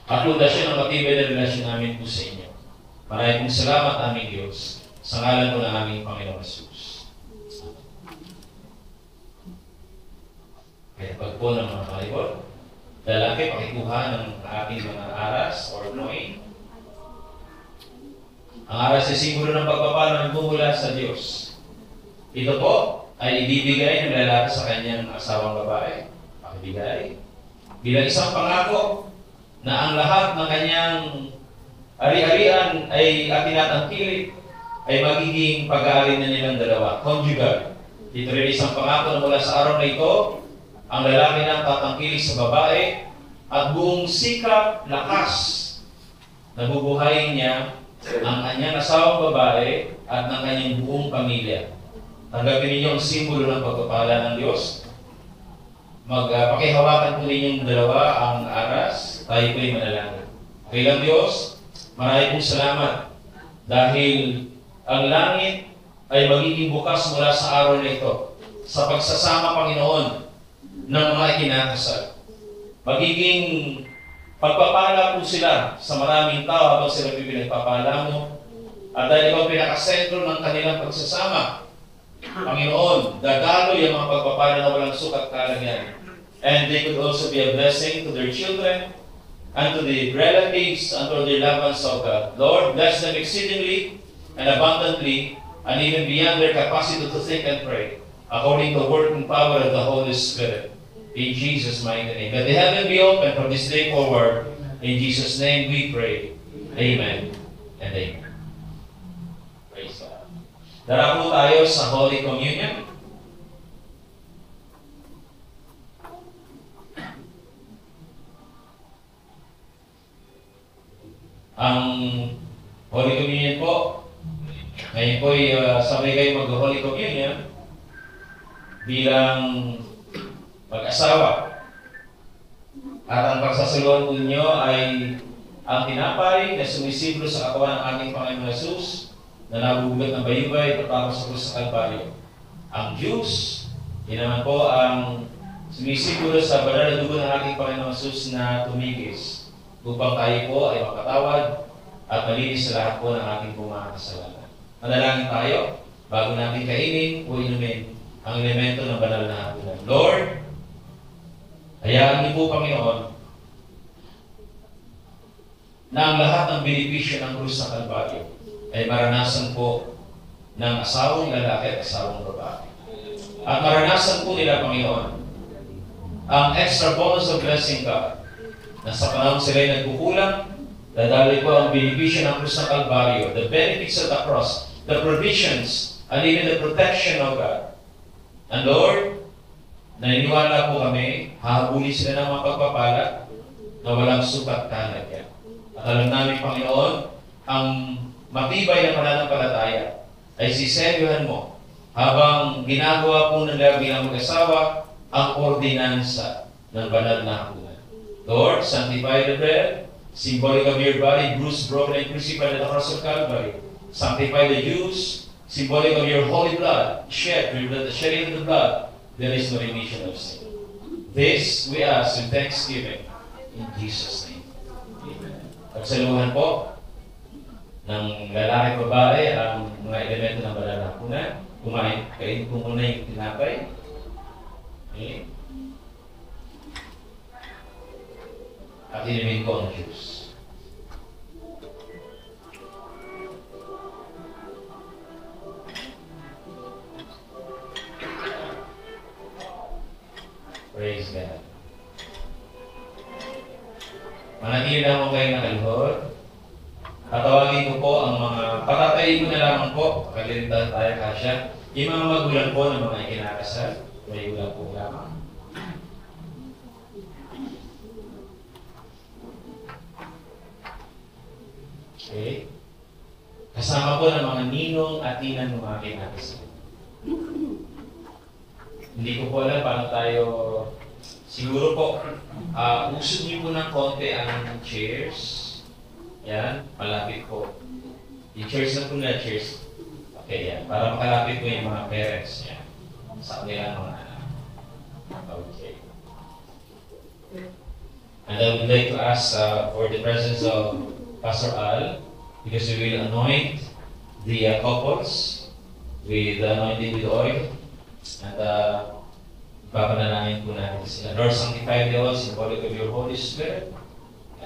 Speaker 2: at pundasyon ng matibay na relasyon namin po sa inyo. Maraming pong salamat, aming Diyos, sa ngalan po ng aming Panginoon Jesus. Kaya pag po ng mga kalibot, lalaki, pakikuha ng aking mga aras or coin. Ang aras ay simbolo ng pagpapalo na nagmumula sa Diyos. Ito po ay ibibigay ng lalaki sa kanyang asawang babae. Pakibigay. Bilang isang pangako na ang lahat ng kanyang ari-arian ay tinatangkilik ay magiging pag-aari na nilang dalawa. Conjugal. Ito rin isang pangako na mula sa araw na ito, ang lalaki na tatangkilik sa babae at buong sikap, lakas na bubuhayin niya ang kanyang asawang babae at ng kanyang buong pamilya. Tanggapin ninyo ang simbolo ng pagpapala ng Diyos. Pakihawakan po ninyong dalawa ang aras. Tayo po'y manalangin. Kailang Diyos, maraming pong salamat dahil ang langit ay magiging bukas mula sa araw na ito sa pagsasama, Panginoon, ng mga ikinakasal. Magiging pagpapala po sila sa maraming tao habang sila pinagpapala mo. At dahil ikaw pinakasentro ng kanilang pagsasama, Panginoon, dadaloy ang mga pagpapala na walang sukat kalagyan. And they could also be a blessing to their children and to the relatives and to their loved ones of God. Lord, bless them exceedingly and abundantly and even beyond their capacity to think and pray, according to the working power of the Holy Spirit. In Jesus' mighty name. Let the heaven be open from this day forward. In Jesus' name we pray. Amen and amen. Praise God. Darako tayo sa Holy Communion. Ang Holy Communion po, ngayon po ay sabay kayo mag-Holy Communion bilang mag-asawa. At ang pagsasaluhan po ninyo ay ang tinapay na sumisiblo sa katawan ng ating Panginoon Jesus na nabubugat ng bayubay patapos sa krus sa Kalbaryo. Ang juice, yun naman po ang sumisiblo sa banal na dugo ng ating Panginoon Jesus na tumigis upang tayo po ay makatawad at malinis sa lahat po ng ating mga kasalanan. Manalangin tayo bago natin kainin o inumin ang elemento ng banal na hapunan. Lord, hayaan niyo po, Panginoon, na ang lahat ng benepisyo ng krus sa Kalbaryo ay maranasan po ng asawang lalaki at asawang babae. At maranasan po nila, Panginoon, ang extra bonus of blessing God na sa panahon sila ay nagkukulang, dadaloy po ang benepisyo ng krus ng Kalbaryo, the benefits of the cross, the provisions, and even the protection of God. And Lord, naniniwala po kami, hahabulin sila ng mga pagpapala na walang sukat kalagyan. At alam namin, Panginoon, ang matibay na pananampalataya ay siseryohan mo habang ginagawa po nila bilang mag-asawa ang ordinansa ng banal na hapunan. Lord, sanctify the bread, symbolic of your body, bruised, broken, and crucified at the cross of Calvary. Sanctify the Jews, symbolic of your holy blood, shed, with the shedding of the blood, there is no remission of sin. This we ask in thanksgiving in Jesus' name. Amen. Pagsaluhan po ng lalaki babae ang mga elemento ng banal na hapunan. Kain po muna yung tinapay. Okay. At inimin ko ang juice. Praise God. Manatili lang ako kayo nakaluhod. Tatawagin ko po ang mga, patatayin ko na lamang po, kalilitan tayo kasya, yung mga magulang po ng mga ikinakasal, may ulang po lamang. Okay. Kasama po ng mga ninong at ninang ng mga kinakasal. Hindi ko po alam paano tayo, siguro po, usod niyo po ng konti ang chairs. Yan, malapit po. Yung chairs na po na chairs. Okay, yan. Para makalapit po yung mga parents. Yan. Sa kanila mga anak. Okay. And I would like to ask for the presence of Pastor Al, because we will anoint the couples with anointing with oil. And papanalangin po natin sila. Lord, sanctify the oil, symbolic of your Holy Spirit.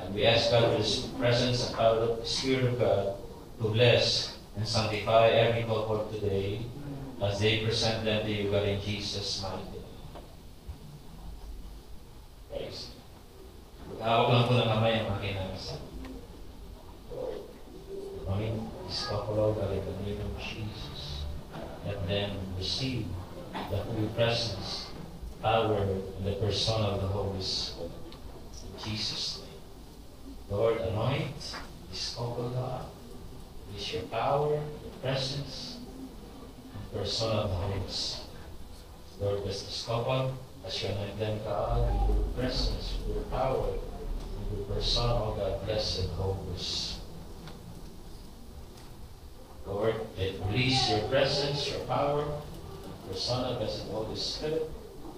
Speaker 2: And we ask God for His presence and power of the Spirit of God to bless and sanctify every couple today as they present them to you, God, in Jesus' mighty name. Praise. Hawak lang po ng kamay ang mga kinakasal. Anoint this couple, God, in the name of Jesus. Let them receive the Holy Presence, power, and the person of the Holy Spirit. In Jesus' name. Lord, anoint this couple, God. With your power, your presence, and person of the Holy Spirit. Lord, bless this couple as you anoint them, God, with your presence, with your power, with your person, oh God, blessed Holy Spirit. Lord, let release your presence, your power, your Son, of blessed Holy Spirit.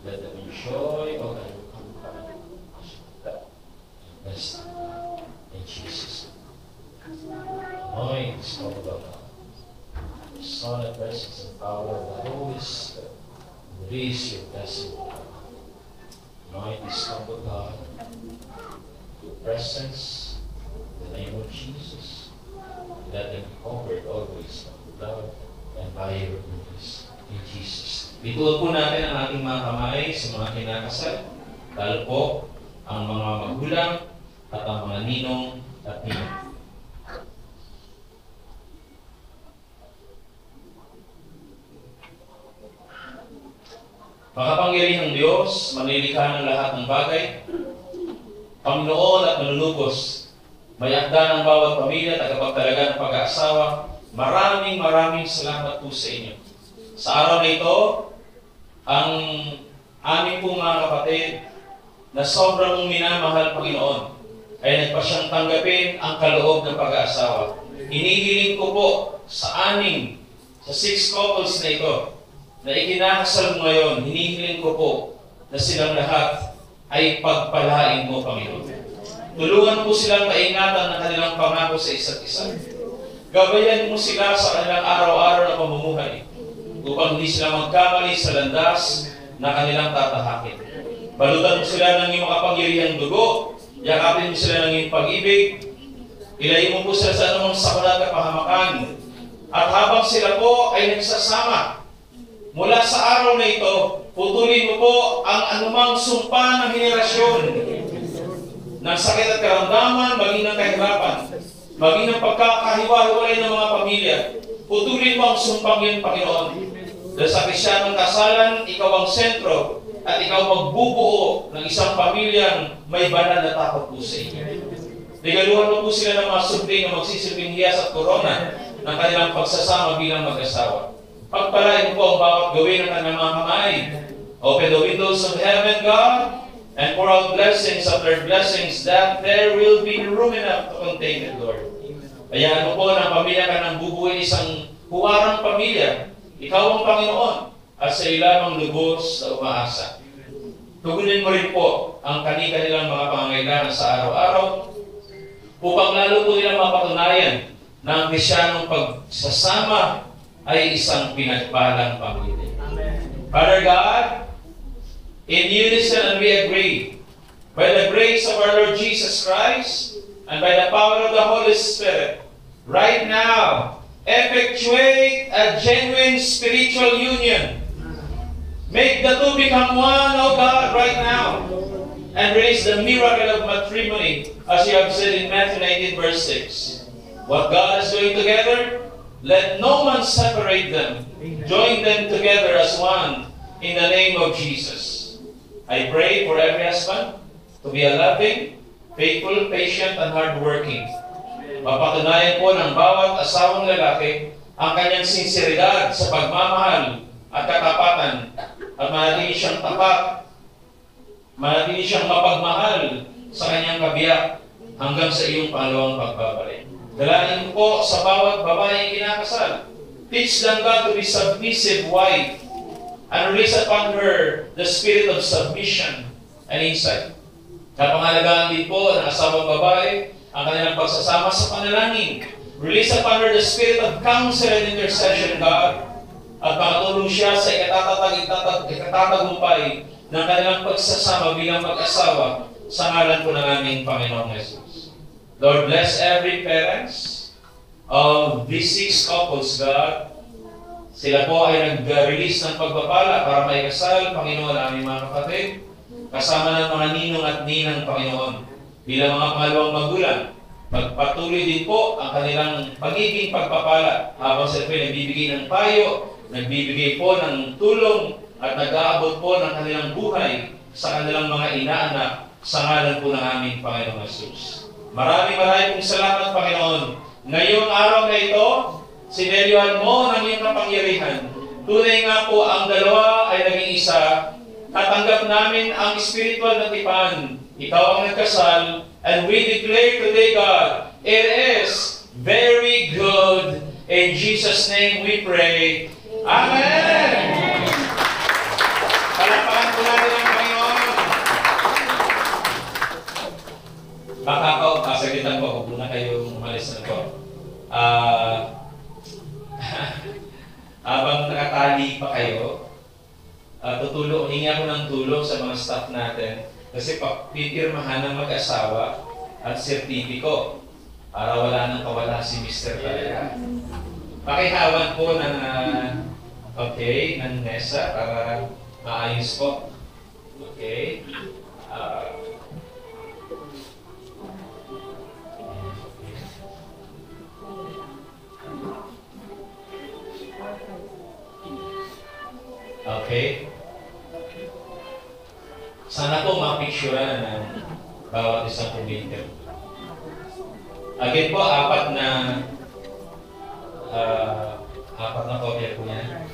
Speaker 2: Let them enjoy all that will come from you. Bless them. In Jesus' name. Anoint this couple of God. The Son, of presence and power of the Holy Spirit. Release your blessing. Anoint this couple of God. Your presence. In the name of Jesus. Let them be covered always by your blood and by your goodness. In Jesus. Ituon po natin ang ating mga kamay sa mga kinakasal. Lalo po ang mga magulang at ang mga ninong at ninong. Makapangyarihang Diyos, manlilikha ng lahat ng bagay, Panginoon at manunubos, may akda ng bawat pamilya, tagapagtalaga ng pag-aasawa, maraming salamat po sa inyo. Sa araw na ito, ang aming pong mga kapatid na sobrang minamahal, Panginoon, ay nagpasyang tanggapin ang kaloob ng pag-aasawa. Hinihiling ko po sa 6 couples na ito, na ikinakasal mo ngayon, hinihiling ko po na silang lahat ay pagpalain mo, Panginoon. Tulungan po silang maingatan ng kanilang pangako sa isa't isa. Gabayan mo sila sa kanilang araw-araw na pamumuhay upang hindi sila magkamali sa landas na kanilang tatahakin. Balutan mo sila ng iyong kapangyarihang dugo, yakapin mo sila ng iyong pag-ibig, ilayin mo po sila sa anumang sakuna at kapahamakan. At habang sila po ay nagsasama, mula sa araw na ito, putulin mo po ang anumang sumpa ng henerasyon ng sakit at karamdaman, maging ng kahirapan, maging ng pagkakahiwa-hiwalay ng mga pamilya. Putulin mo ang sumpang yun, Panginoon. Dahil sa Kristiyanong kasalan, ikaw ang sentro at ikaw magbubuo ng isang pamilyang may banal na takot po sa inyo. Regaluhan mo po sila ng mga subling na magsisilbing hiyas at korona ng kanilang pagsasama bilang mag-asawa. Pagpalain mo po ang bawat gawin ng kanilang mga kamay. Open the windows of heaven, God, and pour out blessings after blessings that there will be room enough to contain it, Lord. Kaya ano po, ng pamilya ka nang bubuin isang huwarang pamilya, ikaw ang Panginoon, at sa ilamang lubos na umaasa. Tugunin mo rin po ang kanilang mga pangangailangan sa araw-araw, upang lalo po nilang mapatunayan na ang Kristiyanong pagsasama ay isang pinagpalang pamilya. Father God, in unison and we agree, by the grace of our Lord Jesus Christ and by the power of the Holy Spirit, right now, effectuate a genuine spiritual union. Make the two become one, O God, right now, and raise the miracle of matrimony, as you have said in Matthew 19, verse 6. What God is doing together, let no one separate them. Join them together as one in the name of Jesus. I pray for every husband to be a loving, faithful, patient, and hardworking. Mapatunayan po ng bawat asawang lalaki ang kanyang sinseridad sa pagmamahal at katapatan, at manatili siyang tapat, manatili siyang mapagmahal sa kanyang kabiyak hanggang sa iyong pangalawang pagbabalik. Dalangin po sa bawat babaeng kinakasal. Teach them, God, to be submissive wife and release upon her the spirit of submission and insight. Kapangalagaan din po ng asawang babae ang kanilang pagsasama sa panalangin. Release upon her the spirit of counsel and intercession, God, at makatulong siya sa ikatatagumpay ng kanilang pagsasama bilang mag-asawa sa ngalan po ng aming Panginoong Jesus. Lord, bless every parents of these 6 couples, God. Sila po ay nag-release ng pagpapala para may kasal, Panginoon, aming mga kapatid, kasama ng mga ninong at ninang, Panginoon, bilang mga pangalawang magulang. Magpatuloy din po ang kanilang pagiging pagpapala habang sila po nagbibigay ng payo, nagbibigay po ng tulong, at nag-aabot po ng kanilang buhay sa kanilang mga inaanak sa ngalan po ng aming Panginoong Jesus. Maraming pong salamat, Panginoon. Ngayong araw na ito, sinelyuhan mo ng iyong kapangyarihan. Tunay nga po ang dalawa ay naging isa. Tatanggap namin ang spiritual na tipan. Ikaw ang nagkasal, and we declare today, God, it is very good. In Jesus' name we pray. Amen! Palakpakan po natin ang Panginoon. Baka ako, sagitan ko, huwag muna kayong umalis na po. Habang nakatali pa kayo, hingi ako ng tulong sa mga staff natin kasi pipirmahan ng mag-asawa at sertipiko para wala nang kawala si Mr. talaga. Pakihawan po ng ng mesa para maayos po. Okay? Okay? Sana po mapicturean ng bawat isang community. Again po, apat na kopya po yan.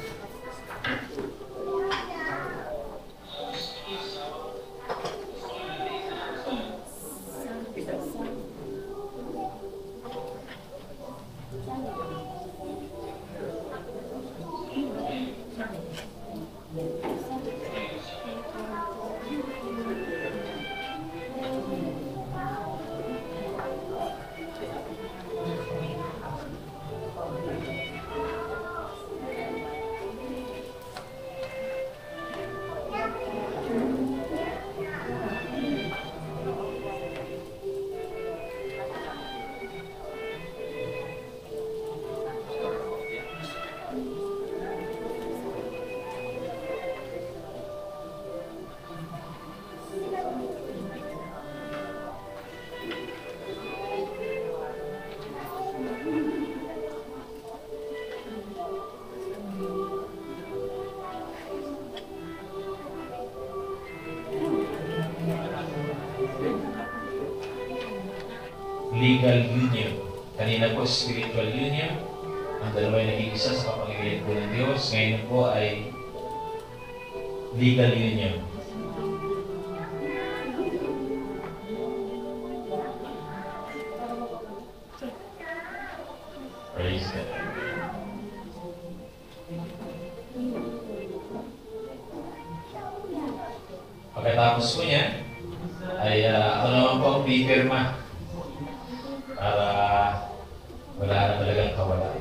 Speaker 2: Legal union. Kanina po spiritual union. Ang dalawa ay naging isa sa kapangyarihan po ng Diyos. Ngayon po ay legal union. Praise God. Pagkatapos po niya, ay ako naman po ang pipirma para wala na talagang kawala.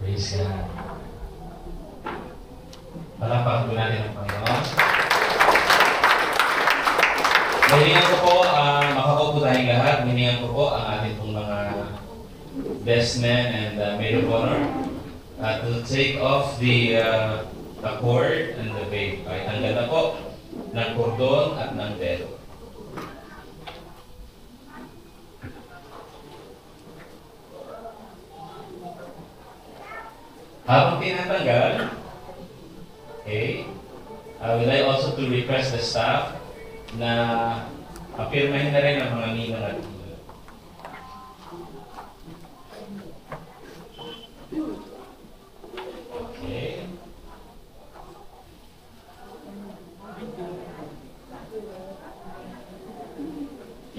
Speaker 2: Praise God. Palakpakan po natin ang Panginoon. Hiningan ko po, makakaupo tayong lahat. Hiningan ko po ang ating pong mga best men and maid of honor to take off the cord and the veil. Tanggal na po ng kordon at ng velo. Habang tinatanggal, okay, would I also to request the staff na apirmahin na rin ang mga ninong at ninong. Okay.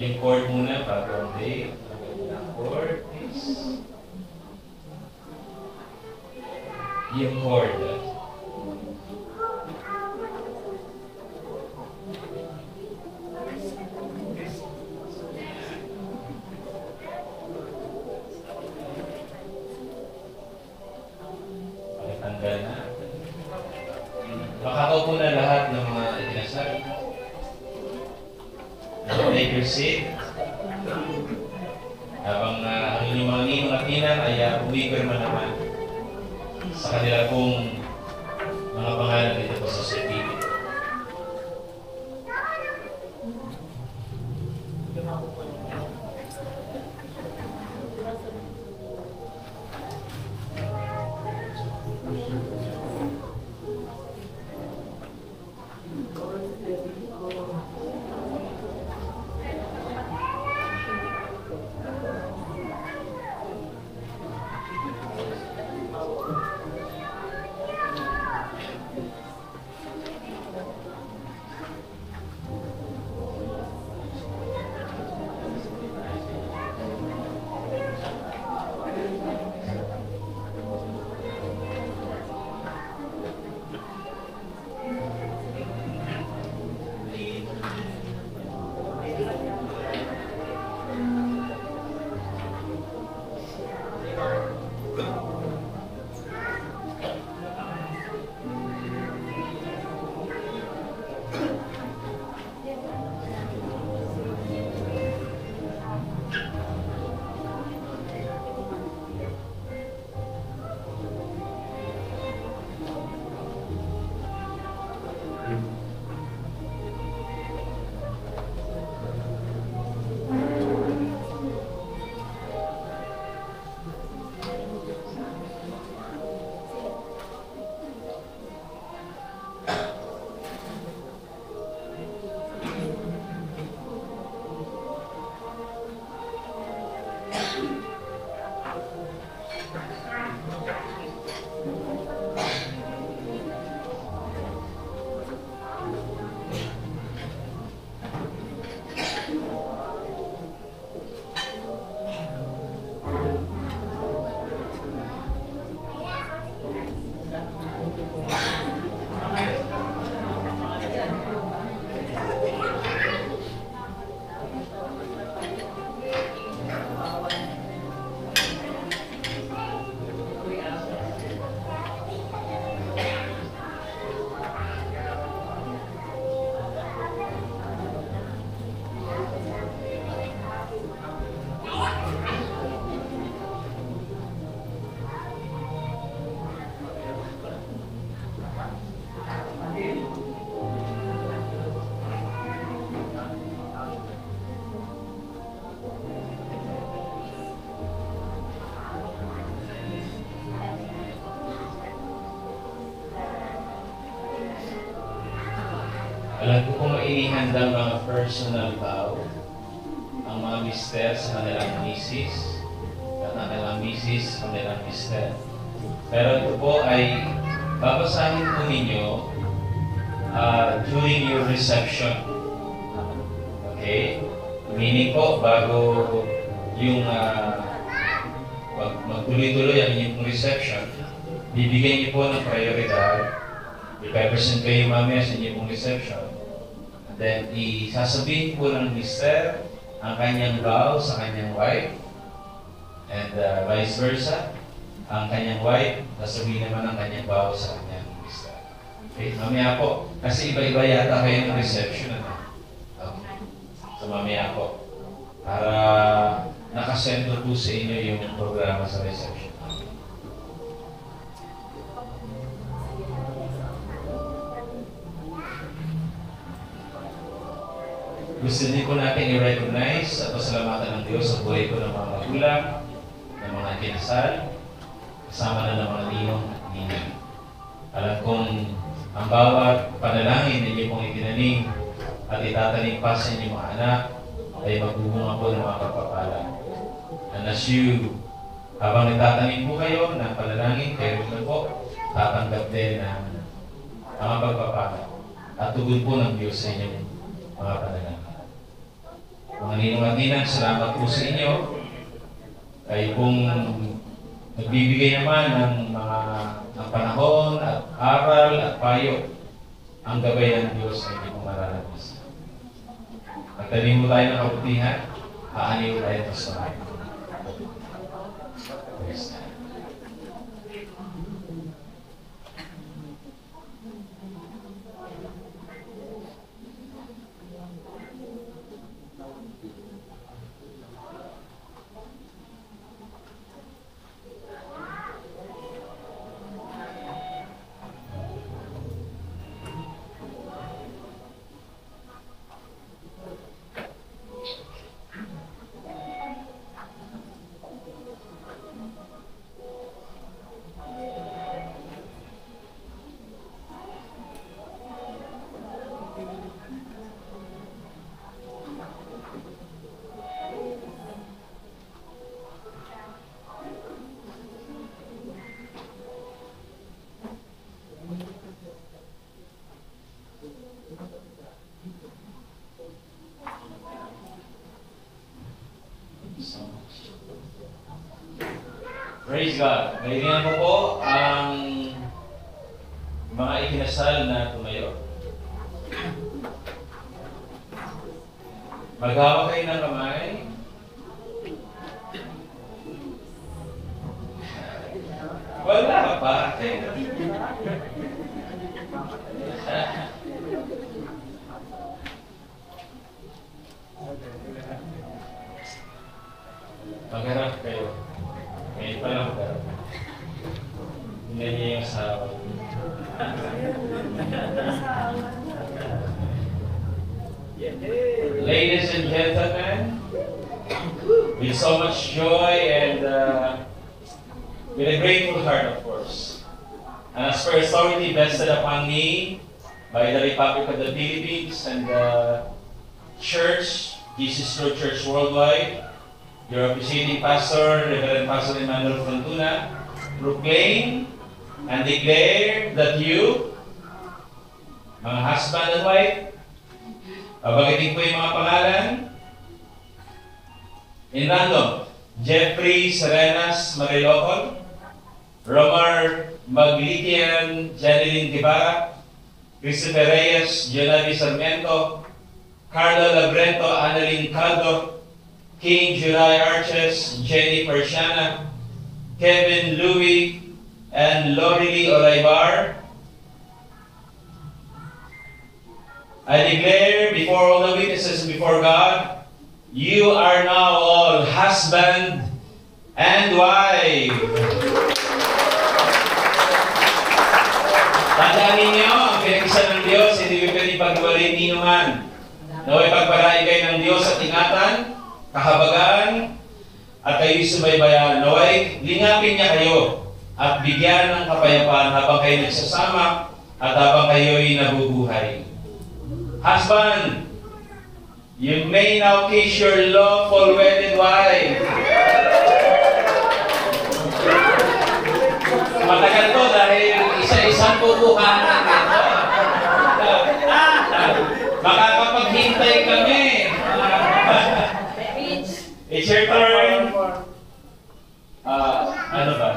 Speaker 2: Yung cord muna bago ang date. Ang cord, please. Yung cord. Pagkatanggal na. Makakaupo na lahat ng mga itinasal. Take your seat. Habang ang inyong mga ninong at ninang ay umipirma naman sa kanila pong mga pangalan dito po sa certificate. Alam ko kung mainihandang mga personal vow ang mga mister sa kanilang misis at ang kanilang misis sa kanilang mister. Pero ito po ay babasahin po ninyo during your reception. Okay? Meaning po, bago yung magtuloy-tuloy ang inyong reception, bibigyan niyo po ng prioridad. I-present kayo mamaya sa inyong reception. And then, isasabihin po ng mister ang kanyang vow sa kanyang wife. And vice versa, ang kanyang wife, sasabihin naman ang kanyang vow sa kanyang mister. Okay, mamaya po. Kasi iba-iba yata kayo ng reception. Okay. So mamaya po. Para nakasentro po sa inyo yung programa sa reception. Gusto din po natin i-recognize at pasalamatan ng Diyos sa buhay ko ng mga magulang, ng mga kinasal, kasama na ng mga ninong at ninang. Alam kong ang bawat panalangin na inyo pong itinanim at itatanim pa sa inyong mga anak ay magbubunga po ng mga pagpapala. And as you, habang itatanim po kayo ng panalangin, kayo rin po tatanggap din ng mga pagpapala at tugon po ng Diyos sa inyong mga panalangin. Mga ninong at ninang, salamat po sa inyo. Kayo pong nagbibigay naman ng mga panahon at aral at payo. Ang gabay ng Diyos ay hindi mo mararabis. Magtanim mo tayo ng kabutihan, haaniw tayo ng kasamahan. Praise God. Praise God. Ngayon mo po ang mga ikinasal na tumayo. Maghawak kayo ng kamay. Wala pa. Magharap kayo. Ngayon pa lang ka. Hindi niya yung asawa. Ladies and gentlemen, with so much joy and with a grateful heart, of course, and as per authority vested upon me by the Republic of the Philippines and the Church, Jesus Lord Church Worldwide, your officiating pastor, Reverend Pastor Emmanuel Frontuna, proclaim and declare that you, mga husband and wife, babagitin ko yung mga pangalan. In random, Jeffrey Serenas Marilocon, Romar Maglitian Janeline Guevara, Christopher Reyes Jonavi Sarmiento, Carlo Labrento Annalyn Caldo, King July Arches Jenny Persiana, Kevin Louie and Lorely Olaibar. I declare before all the witnesses and before God, you are now all husband and wife. Tandaan ninyo, ang pinag-isa ng Diyos, hindi pwede pagwalin ninyoman. Naway pagpalain kayo ng Diyos at ingatan, kahabagan, at kayo'y subaybayan. Naway lingapin niya kayo at bigyan ng kapayapaan habang kayo nagsasama at habang kayo'y nabubuhay. Husband, you may now kiss your lawful wedded wife. Matagal to dahil isa-isang bubuhanan. Makakapaghintay kami. It's your turn. Ano ba?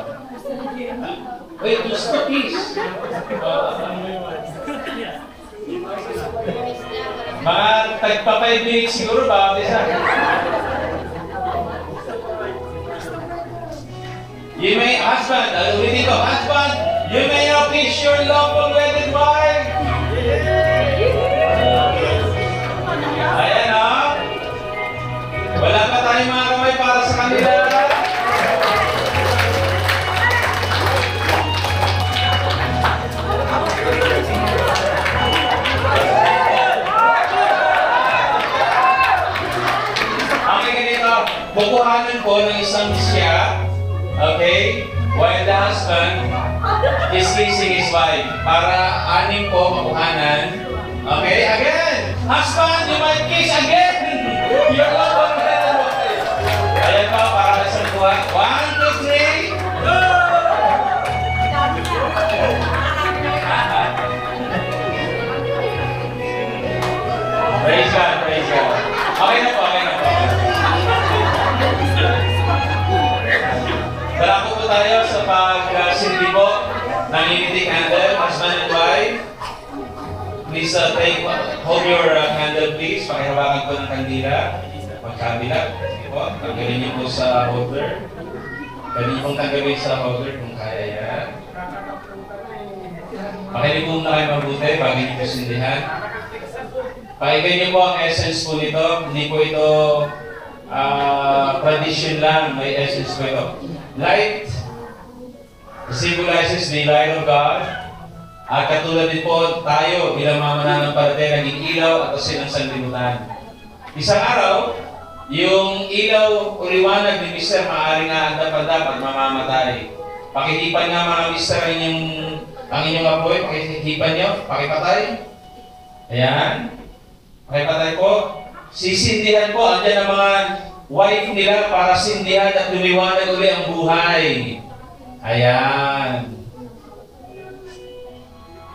Speaker 2: Wait, just a piece. Mga tagpa 5 minutes siguro ba? You may, husband, ulitin ko, husband, you may now kiss your lawful wedded wife. Ayan o. Wala pa tayong mga kamay para sa kanila. Okay, ganito. Bukuhanan po ng isang siya. Okay? While the husband is kissing his wife. Para 6 po makuhanan. Okay? Again! Husband, you might kiss again! Your love wedded wife. Ayan po, para isang buha. 1, 2, 3. Go! Praise God, praise God. Okay na po, okay na po. Tara po tayo sa pag-sindi po ng unity candle, husband and wife. Please hold your candle please. Pakihawakan po ng kandila. Magkabila. Sige po, tanggalin niyo po sa holder. Pwede niyo pong tanggalin sa holder kung kaya yan. Pakinig po na kayo mabuti bago niyo po sindihan. Pakinggan niyo po ang essence po nito. Hindi po ito tradition lang. May essence po ito. Light symbolizes the light of God. At katulad din po tayo bilang mga mananampalataya naging ilaw at asin ng sanlibutan. Isang araw, yung ilaw o liwanag ni Mr. maaaring nga dapat mamamatay. Pakihipan nga mga Mr. ang inyong apoy, pakihipan nyo, pakipatay. Ayan. Pakipatay po. Sisindihan po, andyan ang mga wife nila para sindihan at lumiwanag uli ang buhay. Ayan.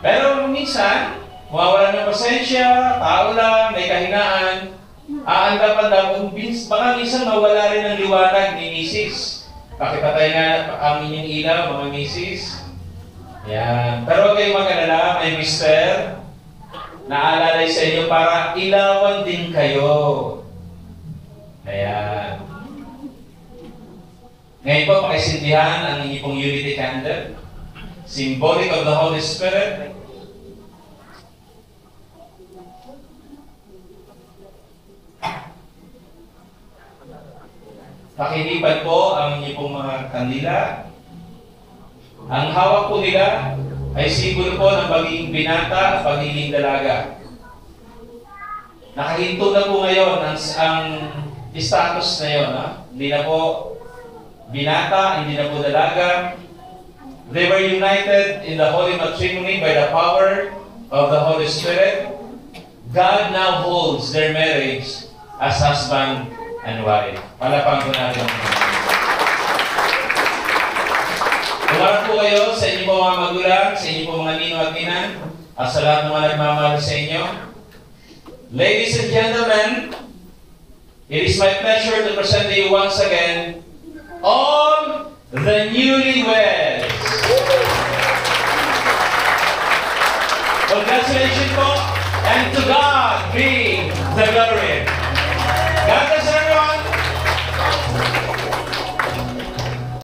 Speaker 2: Pero minsan, mawawala ng pasensya, tao lang, may kahinaan, aanggapan daw, baka minsan mawala rin ng liwanag ni Mrs. Pakipatay nga ang inyong ilaw, mga Mrs. Ayan. Pero huwag kayong mag-alala, may Mr. Naalalay sa inyo para ilawan din kayo. Ayan. Ngayon po, pakisindihan ang inyong pong unity candle. Symbolic of the Holy Spirit. Pakinipan po ang inyong pong mga kandila. Ang hawak po nila ay simbolo po ng pagiging binata at pagiging dalaga. Nakahinto na po ngayon ang status na yun. Hindi na po binata, hindi na po dalaga. They were united in the Holy Matrimony by the power of the Holy Spirit. God now holds their marriage as husband and wife. Palapang po natin. Umarap po kayo sa inyo po mga magulang, sa inyo po mga ninong at ninan, at sa lahat ng mga nagmamahal sa inyo. Ladies and gentlemen, it is my pleasure to present to you once again all the newlyweds. Congratulations po, and to God